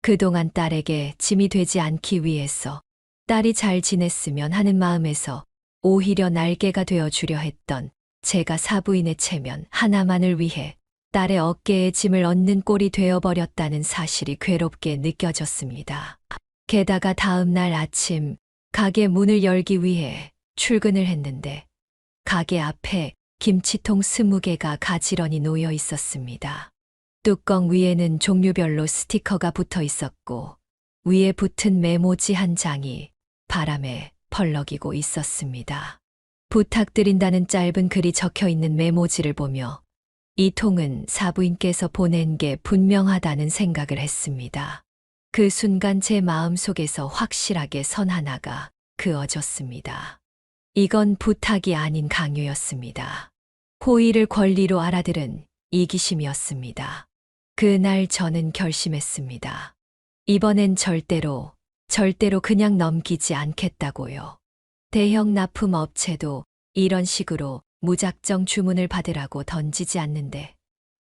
그동안 딸에게 짐이 되지 않기 위해서 딸이 잘 지냈으면 하는 마음에서 오히려 날개가 되어주려 했던 제가 사부인의 체면 하나만을 위해 딸의 어깨에 짐을 얹는 꼴이 되어버렸다는 사실이 괴롭게 느껴졌습니다. 게다가 다음 날 아침 가게 문을 열기 위해 출근을 했는데 가게 앞에 김치통 20개가 가지런히 놓여 있었습니다. 뚜껑 위에는 종류별로 스티커가 붙어 있었고 위에 붙은 메모지 한 장이 바람에 펄럭이고 있었습니다. 부탁드린다는 짧은 글이 적혀 있는 메모지를 보며 이 통은 사부인께서 보낸 게 분명하다는 생각을 했습니다. 그 순간 제 마음속에서 확실하게 선 하나가 그어졌습니다. 이건 부탁이 아닌 강요였습니다. 호의를 권리로 알아들은 이기심이었습니다. 그날 저는 결심했습니다. 이번엔 절대로 그냥 넘기지 않겠다고요. 대형 납품 업체도 이런 식으로 무작정 주문을 받으라고 던지지 않는데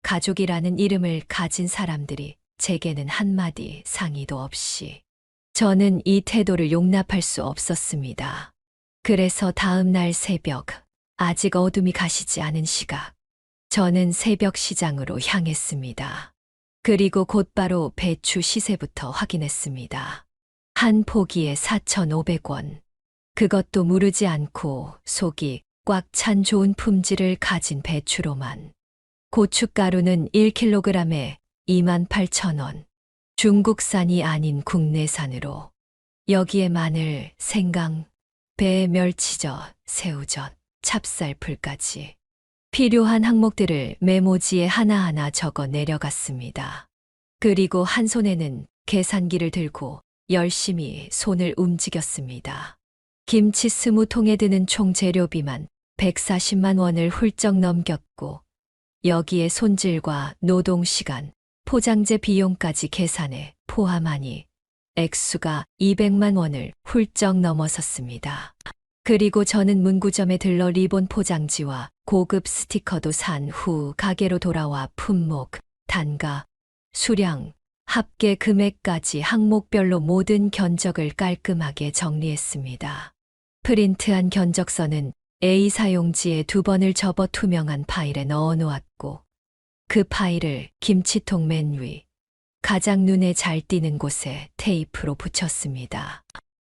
가족이라는 이름을 가진 사람들이 제게는 한마디 상의도 없이. 저는 이 태도를 용납할 수 없었습니다. 그래서 다음 날 새벽, 아직 어둠이 가시지 않은 시각, 저는 새벽 시장으로 향했습니다. 그리고 곧바로 배추 시세부터 확인했습니다. 한 포기에 4,500원. 그것도 무르지 않고 속이 꽉 찬 좋은 품질을 가진 배추로만. 고춧가루는 1kg에 28,000원. 중국산이 아닌 국내산으로. 여기에 마늘, 생강, 배, 멸치젓, 새우젓, 찹쌀풀까지. 필요한 항목들을 메모지에 하나하나 적어 내려갔습니다. 그리고 한 손에는 계산기를 들고 열심히 손을 움직였습니다. 김치 20통에 드는 총 재료비만 140만 원을 훌쩍 넘겼고 여기에 손질과 노동시간, 포장재 비용까지 계산해 포함하니 액수가 200만 원을 훌쩍 넘어섰습니다. 그리고 저는 문구점에 들러 리본 포장지와 고급 스티커도 산 후 가게로 돌아와 품목, 단가, 수량, 합계 금액까지 항목별로 모든 견적을 깔끔하게 정리했습니다. 프린트한 견적서는 A 사용지에 2번을 접어 투명한 파일에 넣어 놓았고 그 파일을 김치통 맨 위, 가장 눈에 잘 띄는 곳에 테이프로 붙였습니다.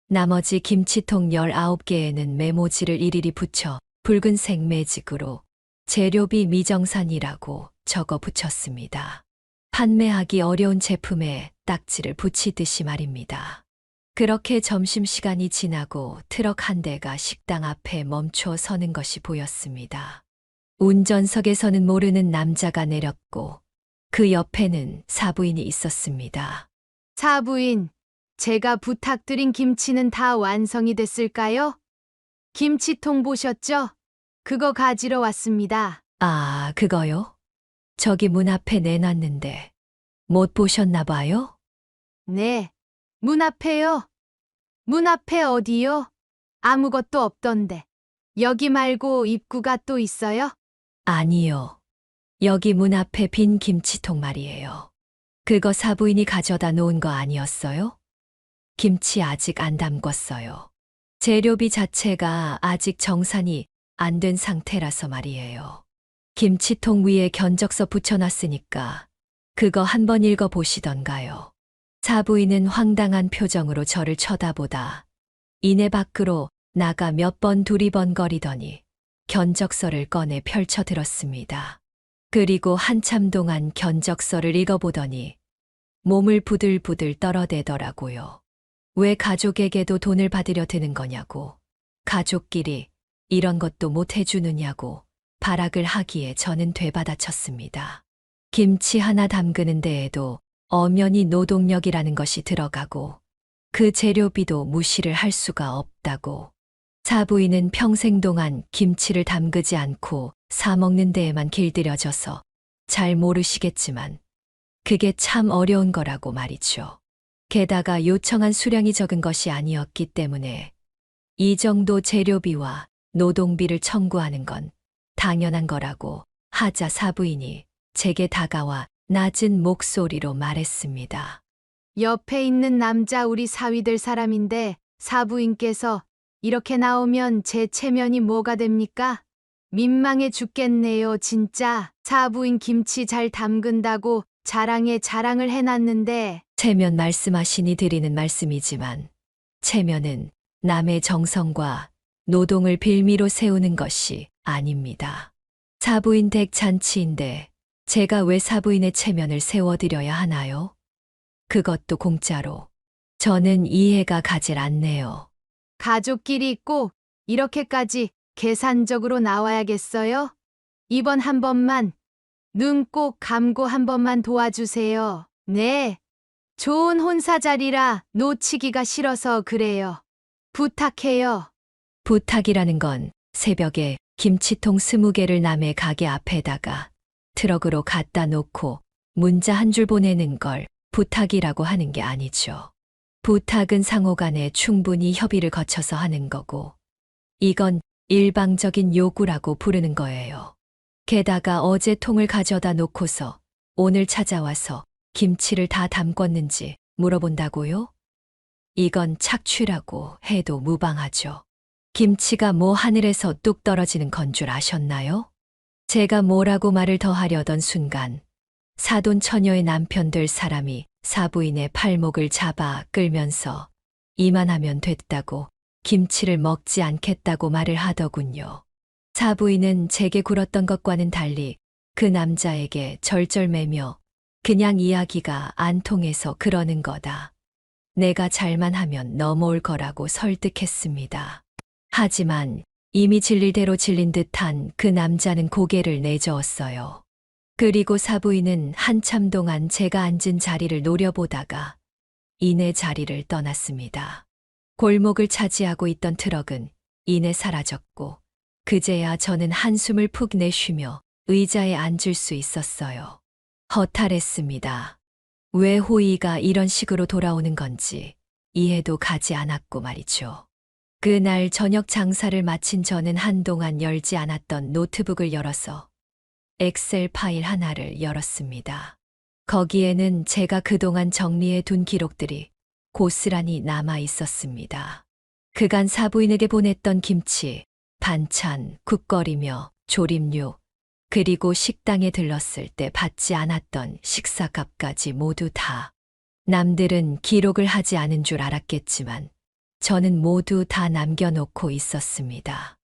나머지 김치통 19개에는 메모지를 일일이 붙여 붉은색 매직으로 재료비 미정산이라고 적어 붙였습니다. 판매하기 어려운 제품에 딱지를 붙이듯이 말입니다. 그렇게 점심시간이 지나고 트럭 한 대가 식당 앞에 멈춰 서는 것이 보였습니다. 운전석에서는 모르는 남자가 내렸고 그 옆에는 사부인이 있었습니다. 사부인, 제가 부탁드린 김치는 다 완성이 됐을까요? 김치통 보셨죠? 그거 가지러 왔습니다. 아, 그거요? 저기 문 앞에 내놨는데 못 보셨나 봐요? 네, 문 앞에요. 문 앞에 어디요? 아무것도 없던데. 여기 말고 입구가 또 있어요? 아니요. 여기 문 앞에 빈 김치통 말이에요. 그거 사부인이 가져다 놓은 거 아니었어요? 김치 아직 안 담궜어요. 재료비 자체가 아직 정산이 안 된 상태라서 말이에요. 김치통 위에 견적서 붙여놨으니까 그거 한번 읽어보시던가요. 사부인은 황당한 표정으로 저를 쳐다보다 이내 밖으로 나가 몇 번 두리번거리더니 견적서를 꺼내 펼쳐들었습니다. 그리고 한참 동안 견적서를 읽어보더니 몸을 부들부들 떨어대더라고요. 왜 가족에게도 돈을 받으려 드는 거냐고, 가족끼리 이런 것도 못 해주느냐고 발악을 하기에 저는 되받아쳤습니다. 김치 하나 담그는 데에도 엄연히 노동력이라는 것이 들어가고 그 재료비도 무시를 할 수가 없다고. 사부인은 평생 동안 김치를 담그지 않고 사 먹는 데에만 길들여져서 잘 모르시겠지만 그게 참 어려운 거라고 말이죠. 게다가 요청한 수량이 적은 것이 아니었기 때문에 이 정도 재료비와 노동비를 청구하는 건 당연한 거라고 하자 사부인이 제게 다가와 낮은 목소리로 말했습니다. 옆에 있는 남자 우리 사위들 사람인데 사부인께서 이렇게 나오면 제 체면이 뭐가 됩니까? 민망해 죽겠네요, 진짜. 사부인 김치 잘 담근다고 자랑에 자랑을 해놨는데. 체면 말씀하시니 드리는 말씀이지만 체면은 남의 정성과 노동을 빌미로 세우는 것이 아닙니다. 사부인 댁 잔치인데 제가 왜 사부인의 체면을 세워드려야 하나요? 그것도 공짜로. 저는 이해가 가질 않네요. 가족끼리 꼭 이렇게까지 계산적으로 나와야겠어요? 이번 한 번만 눈 꼭 감고 한 번만 도와주세요. 네. 좋은 혼사 자리라 놓치기가 싫어서 그래요. 부탁해요. 부탁이라는 건 새벽에 김치통 20개를 남의 가게 앞에다가 트럭으로 갖다 놓고 문자 한 줄 보내는 걸 부탁이라고 하는 게 아니죠. 부탁은 상호간에 충분히 협의를 거쳐서 하는 거고, 이건 일방적인 요구라고 부르는 거예요. 게다가 어제 통을 가져다 놓고서 오늘 찾아와서 김치를 다 담궜는지 물어본다고요? 이건 착취라고 해도 무방하죠. 김치가 뭐 하늘에서 뚝 떨어지는 건 줄 아셨나요? 제가 뭐라고 말을 더 하려던 순간 사돈 처녀의 남편 될 사람이 사부인의 팔목을 잡아 끌면서 이만하면 됐다고 김치를 먹지 않겠다고 말을 하더군요. 사부인은 제게 굴었던 것과는 달리 그 남자에게 절절매며 그냥 이야기가 안 통해서 그러는 거다. 내가 잘만 하면 넘어올 거라고 설득했습니다. 하지만 이미 질릴 대로 질린 듯한 그 남자는 고개를 내저었어요. 그리고 사부인은 한참 동안 제가 앉은 자리를 노려보다가 이내 자리를 떠났습니다. 골목을 차지하고 있던 트럭은 이내 사라졌고 그제야 저는 한숨을 푹 내쉬며 의자에 앉을 수 있었어요. 허탈했습니다. 왜 호의가 이런 식으로 돌아오는 건지 이해도 가지 않았고 말이죠. 그날 저녁 장사를 마친 저는 한동안 열지 않았던 노트북을 열어서 엑셀 파일 하나를 열었습니다. 거기에는 제가 그동안 정리해 둔 기록들이 고스란히 남아 있었습니다. 그간 사부인에게 보냈던 김치, 반찬, 국거리며 조림류, 그리고 식당에 들렀을 때 받지 않았던 식사값까지 모두 다. 남들은 기록을 하지 않은 줄 알았겠지만 저는 모두 다 남겨놓고 있었습니다.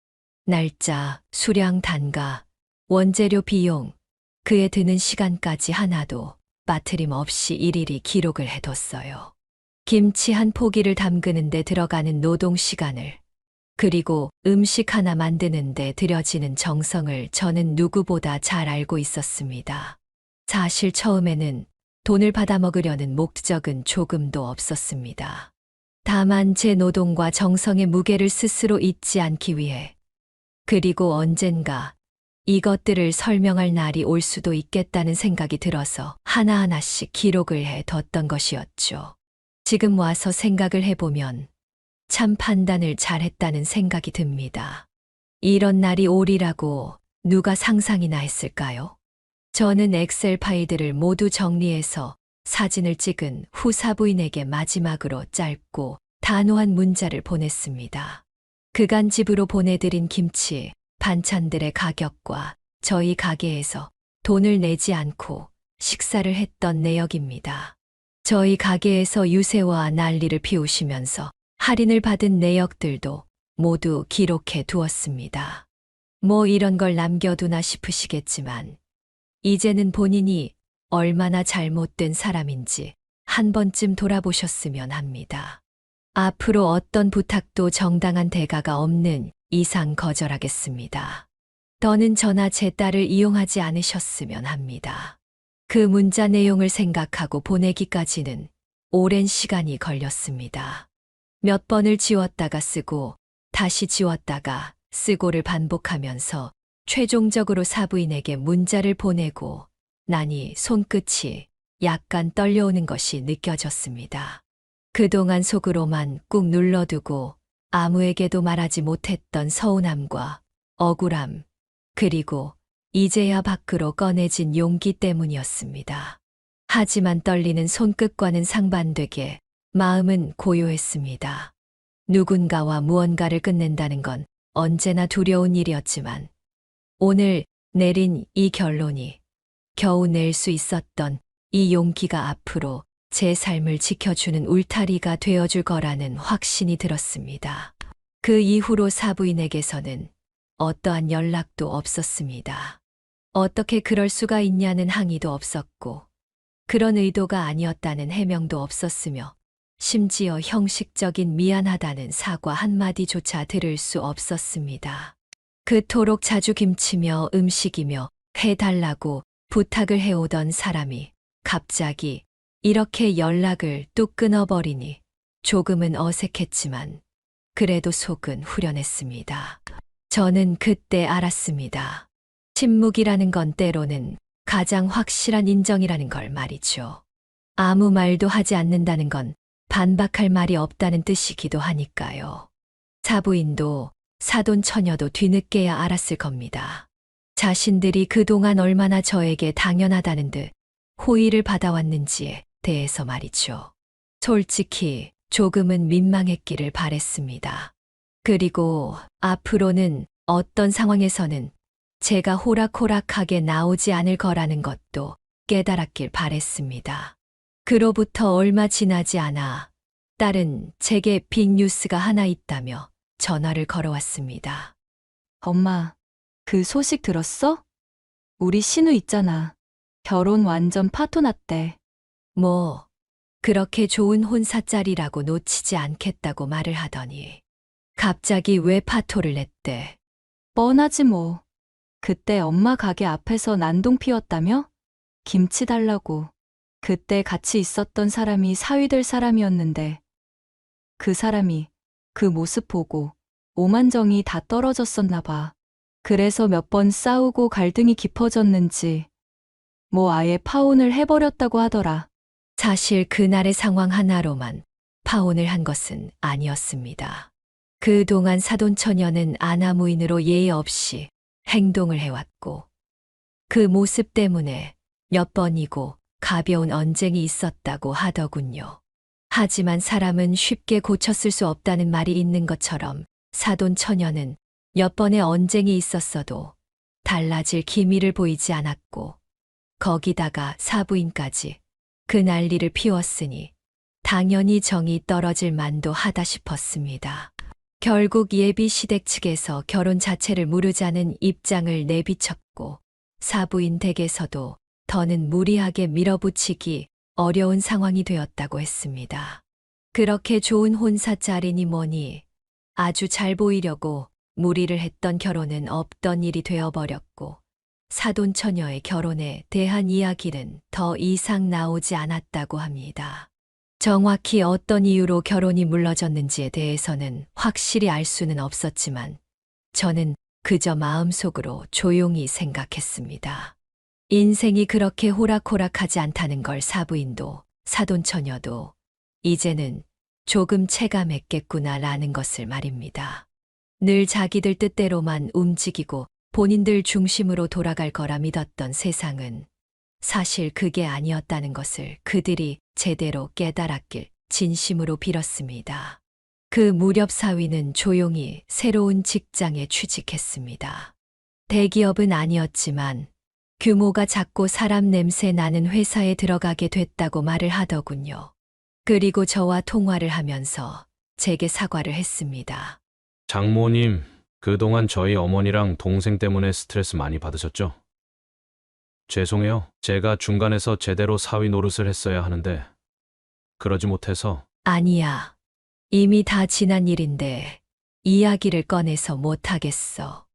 날짜, 수량, 단가, 원재료 비용, 그에 드는 시간까지 하나도 빠트림 없이 일일이 기록을 해뒀어요. 김치 한 포기를 담그는 데 들어가는 노동 시간을, 그리고 음식 하나 만드는 데 들여지는 정성을 저는 누구보다 잘 알고 있었습니다. 사실 처음에는 돈을 받아먹으려는 목적은 조금도 없었습니다. 다만 제 노동과 정성의 무게를 스스로 잊지 않기 위해, 그리고 언젠가 이것들을 설명할 날이 올 수도 있겠다는 생각이 들어서 하나하나씩 기록을 해뒀던 것이었죠. 지금 와서 생각을 해보면 참 판단을 잘했다는 생각이 듭니다. 이런 날이 오리라고 누가 상상이나 했을까요? 저는 엑셀 파일들을 모두 정리해서 사진을 찍은 후 사부인에게 마지막으로 짧고 단호한 문자를 보냈습니다. 그간 집으로 보내드린 김치, 반찬들의 가격과 저희 가게에서 돈을 내지 않고 식사를 했던 내역입니다. 저희 가게에서 유세와 난리를 피우시면서 할인을 받은 내역들도 모두 기록해 두었습니다. 뭐 이런 걸 남겨두나 싶으시겠지만 이제는 본인이 얼마나 잘못된 사람인지 한 번쯤 돌아보셨으면 합니다. 앞으로 어떤 부탁도 정당한 대가가 없는 이상 거절하겠습니다. 더는 저나 제 딸을 이용하지 않으셨으면 합니다. 그 문자 내용을 생각하고 보내기까지는 오랜 시간이 걸렸습니다. 몇 번을 지웠다가 쓰고 다시 지웠다가 쓰고를 반복하면서 최종적으로 사부인에게 문자를 보내고 나니 손끝이 약간 떨려오는 것이 느껴졌습니다. 그동안 속으로만 꾹 눌러두고 아무에게도 말하지 못했던 서운함과 억울함, 그리고 이제야 밖으로 꺼내진 용기 때문이었습니다. 하지만 떨리는 손끝과는 상반되게 마음은 고요했습니다. 누군가와 무언가를 끝낸다는 건 언제나 두려운 일이었지만 오늘 내린 이 결론이 겨우 낼 수 있었던 이 용기가 앞으로 제 삶을 지켜주는 울타리가 되어줄 거라는 확신이 들었습니다. 그 이후로 사부인에게서는 어떠한 연락도 없었습니다. 어떻게 그럴 수가 있냐는 항의도 없었고 그런 의도가 아니었다는 해명도 없었으며 심지어 형식적인 미안하다는 사과 한마디조차 들을 수 없었습니다. 그토록 자주 김치며 음식이며 해달라고 부탁을 해오던 사람이 갑자기 이렇게 연락을 뚝 끊어버리니 조금은 어색했지만 그래도 속은 후련했습니다. 저는 그때 알았습니다. 침묵이라는 건 때로는 가장 확실한 인정이라는 걸 말이죠. 아무 말도 하지 않는다는 건 반박할 말이 없다는 뜻이기도 하니까요. 사부인도 사돈 처녀도 뒤늦게야 알았을 겁니다. 자신들이 그동안 얼마나 저에게 당연하다는 듯 호의를 받아왔는지에 대해서 말이죠. 솔직히 조금은 민망했기를 바랬습니다. 그리고 앞으로는 어떤 상황에서는 제가 호락호락하게 나오지 않을 거라는 것도 깨달았길 바랬습니다. 그로부터 얼마 지나지 않아 딸은 제게 빅뉴스가 하나 있다며 전화를 걸어왔습니다. 엄마, 그 소식 들었어? 우리 신우 있잖아. 결혼 완전 파토 났대. 뭐, 그렇게 좋은 혼사짤이라고 놓치지 않겠다고 말을 하더니 갑자기 왜 파토를 냈대? 뻔하지 뭐. 그때 엄마 가게 앞에서 난동 피웠다며? 김치 달라고. 그때 같이 있었던 사람이 사위될 사람이었는데 그 사람이 그 모습 보고 오만정이 다 떨어졌었나 봐. 그래서 몇 번 싸우고 갈등이 깊어졌는지 뭐 아예 파혼을 해버렸다고 하더라. 사실 그날의 상황 하나로만 파혼을 한 것은 아니었습니다. 그동안 사돈처녀는 아나무인으로 예의 없이 행동을 해왔고 그 모습 때문에 몇 번이고 가벼운 언쟁이 있었다고 하더군요. 하지만 사람은 쉽게 고쳤을 수 없다는 말이 있는 것처럼 사돈처녀는 몇 번의 언쟁이 있었어도 달라질 기미를 보이지 않았고 거기다가 사부인까지 그 난리를 피웠으니 당연히 정이 떨어질 만도 하다 싶었습니다. 결국 예비 시댁 측에서 결혼 자체를 무르자는 입장을 내비쳤고 사부인 댁에서도 더는 무리하게 밀어붙이기 어려운 상황이 되었다고 했습니다. 그렇게 좋은 혼사짤이니 뭐니 아주 잘 보이려고 무리를 했던 결혼은 없던 일이 되어버렸고 사돈처녀의 결혼에 대한 이야기는 더 이상 나오지 않았다고 합니다. 정확히 어떤 이유로 결혼이 물러졌는지에 대해서는 확실히 알 수는 없었지만 저는 그저 마음속으로 조용히 생각했습니다. 인생이 그렇게 호락호락하지 않다는 걸 사부인도 사돈처녀도 이제는 조금 체감했겠구나라는 것을 말입니다. 늘 자기들 뜻대로만 움직이고 본인들 중심으로 돌아갈 거라 믿었던 세상은 사실 그게 아니었다는 것을 그들이 제대로 깨달았길 진심으로 빌었습니다. 그 무렵 사위는 조용히 새로운 직장에 취직했습니다. 대기업은 아니었지만 규모가 작고 사람 냄새 나는 회사에 들어가게 됐다고 말을 하더군요. 그리고 저와 통화를 하면서 제게 사과를 했습니다. 장모님, 그동안 저희 어머니랑 동생 때문에 스트레스 많이 받으셨죠? 죄송해요. 제가 중간에서 제대로 사위 노릇을 했어야 하는데 그러지 못해서. 아니야. 이미 다 지난 일인데 이야기를 꺼내서 못하겠어.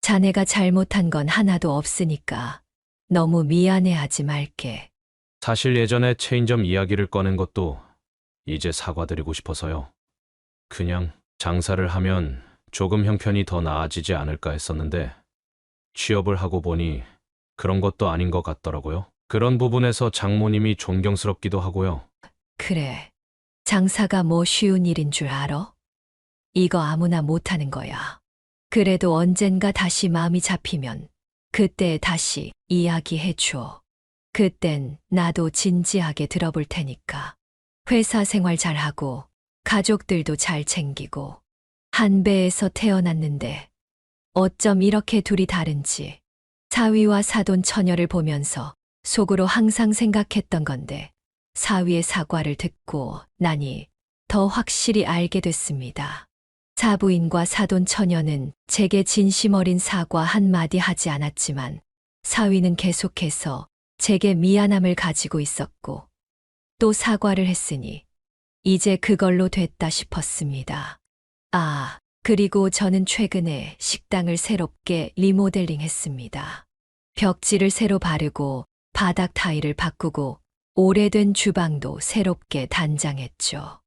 자네가 잘못한 건 하나도 없으니까 너무 미안해하지 말게. 사실 예전에 체인점 이야기를 꺼낸 것도 이제 사과드리고 싶어서요. 그냥 장사를 하면 조금 형편이 더 나아지지 않을까 했었는데 취업을 하고 보니 그런 것도 아닌 것 같더라고요. 그런 부분에서 장모님이 존경스럽기도 하고요. 그래. 장사가 뭐 쉬운 일인 줄 알아? 이거 아무나 못하는 거야. 그래도 언젠가 다시 마음이 잡히면 그때 다시 이야기해 줘. 그땐 나도 진지하게 들어볼 테니까. 회사 생활 잘하고 가족들도 잘 챙기고 한 배에서 태어났는데 어쩜 이렇게 둘이 다른지 사위와 사돈 처녀를 보면서 속으로 항상 생각했던 건데 사위의 사과를 듣고 나니 더 확실히 알게 됐습니다. 사부인과 사돈 처녀는 제게 진심 어린 사과 한마디 하지 않았지만 사위는 계속해서 제게 미안함을 가지고 있었고 또 사과를 했으니 이제 그걸로 됐다 싶었습니다. 아, 그리고 저는 최근에 식당을 새롭게 리모델링 했습니다. 벽지를 새로 바르고 바닥 타일을 바꾸고 오래된 주방도 새롭게 단장했죠.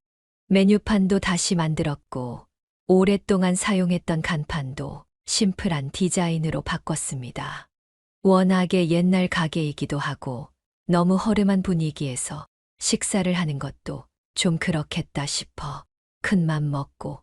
메뉴판도 다시 만들었고 오랫동안 사용했던 간판도 심플한 디자인으로 바꿨습니다. 워낙에 옛날 가게이기도 하고 너무 허름한 분위기에서 식사를 하는 것도 좀 그렇겠다 싶어 큰맘 먹고